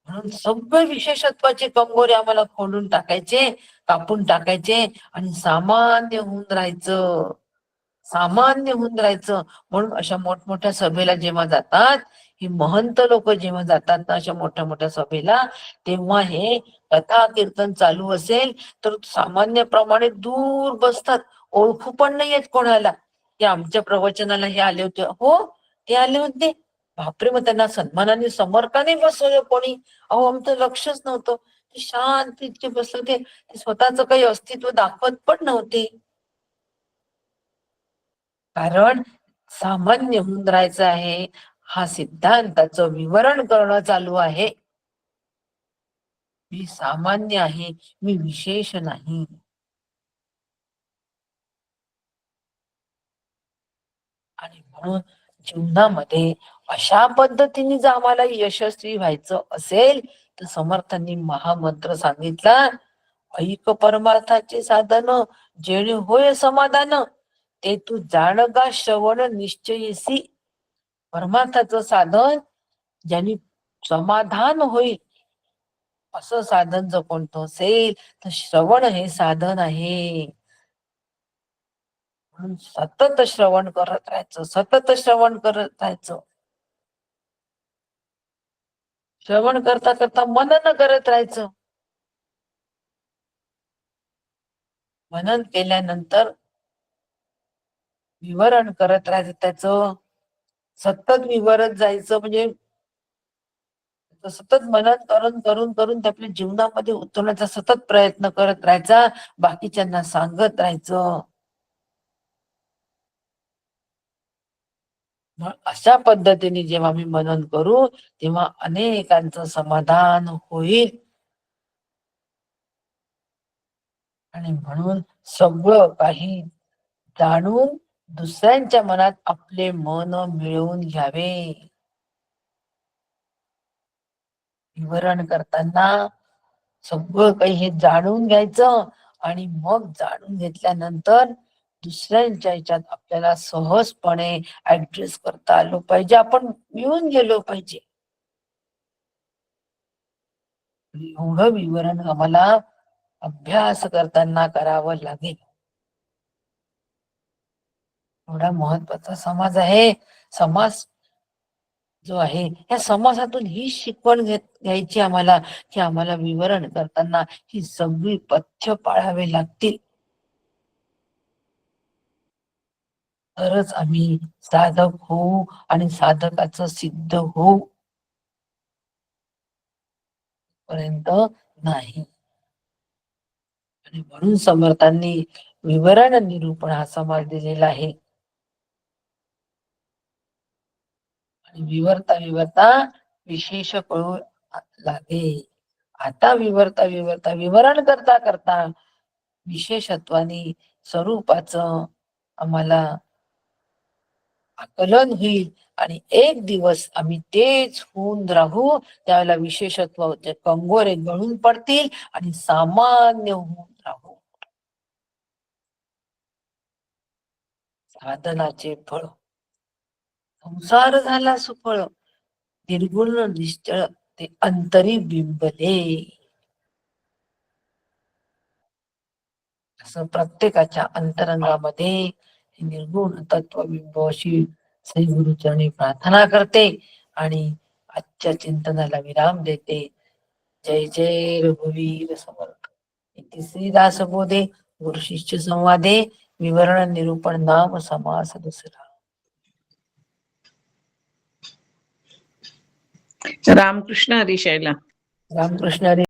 म्हणून सगळे विशेषत्वाचे कंगोरे आम्हाला खोलून टाकायचे, कापून टाकायचे आणि सामान्य होऊन राहायचं, सामान्य होऊन राहायचं. म्हणून अशा मोठमोठ्या सभेला जेव्हा जातात, ही महंत लोक जेव्हा जातात ना अशा मोठ्या मोठ्या सभेला, तेव्हा हे कथा कीर्तन चालू असेल तर सामान्यप्रमाणे दूर बसतात, ओळखू पण नाही येत कोणाला की आमच्या प्रवचनाला हे आले होते. हो, ते आले होते, बापरे, मग त्यांना सन्मानाने समोर का नाही बसवलं कोणी. अहो, आमचं लक्षच नव्हतं. ते शांत इतके बसले होते, ते स्वतःच काही अस्तित्व दाखवत पण नव्हते. कारण सामान्य होऊन राहायचं आहे, हा सिद्धांताचं विवरण करणं चालू आहे. मी सामान्य आहे, मी विशेष नाही. आणि म्हणून जीवनामध्ये अशा पद्धतीने जर आम्हाला यशस्वी व्हायचं असेल तर समर्थांनी महामंत्र सांगितला, ऐक परमार्थाचे साधन जेणे होय समाधान, ते तू जाणगा श्रवण निश्चयसी. परमार्थाचं साधन ज्यांनी समाधान होईल असं साधन जर कोणतं असेल तर श्रवण हे साधन आहे. म्हणून सतत श्रवण करत राहायचं, सतत श्रवण करत राहायचं. श्रवण करता करता मनन करत राहायचं. मनन केल्यानंतर विवरण करत राहायचं, त्याचं सतत विवरत जायचं. म्हणजे सतत मनन करून करून करून ते आपल्या जीवनामध्ये उतरवण्याचा सतत प्रयत्न करत राहायचा, बाकीच्यांना सांगत राहायचं. मग अशा पद्धतीने जेव्हा मी मनन करू तेव्हा अनेकांचं समाधान होईल. आणि म्हणून सगळं काही जाणून दुसऱ्यांच्या मनात आपले मन मिळवून घ्यावे. विवरण करताना सगळं काही हे जाणून घ्यायचं आणि मग जाणून घेतल्यानंतर दुसऱ्यांच्या ह्याच्यात आपल्याला सहजपणे ऍड्रेस करता आलं पाहिजे, आपण मिळून गेलो पाहिजे. एवढं विवरण आम्हाला अभ्यास करताना करावं लागेल. एवढा महत्वाचा समाज आहे. समाज जो आहे या समाजातून ही शिकवण घ्यायची आम्हाला, की आम्हाला विवरण करताना ही सगळी पथ्य पाळावे लागतील, तरच आम्ही साधक होऊ आणि साधकाचं सिद्ध होऊ, पर्यंत नाही. आणि म्हणून समर्थांनी विवरण निरूपण हा समाज दिलेला आहे. आणि विवरता विवरता विशेष कळू लागे. आता विवरता विवरता विवरण करता करता विशेषत्वाने स्वरूपाचं आम्हाला आकलन होईल आणि एक दिवस आम्ही तेच होऊन राहू. त्यावेळेला विशेषत्व कंगोरे गळून पडतील आणि सामान्य होऊन राहू. साधनाचे फळ संसार झाला सुफळ, निर्गुण निश्चळ ते अंतरी बिंबले. असं प्रत्येकाच्या अंतरंगामध्ये निर्गुण तत्वबिंब अशी श्री गुरुचरणी प्रार्थना करते आणि आजच्या चिंतनाला विराम देते. जय जय रघुवीर समर्थ. इति दासबोधे गुरु शिष्य संवादे विवरण निरूपण नाम समास दुसरा. रामकृष्ण हरी शैला. रामकृष्ण हरी.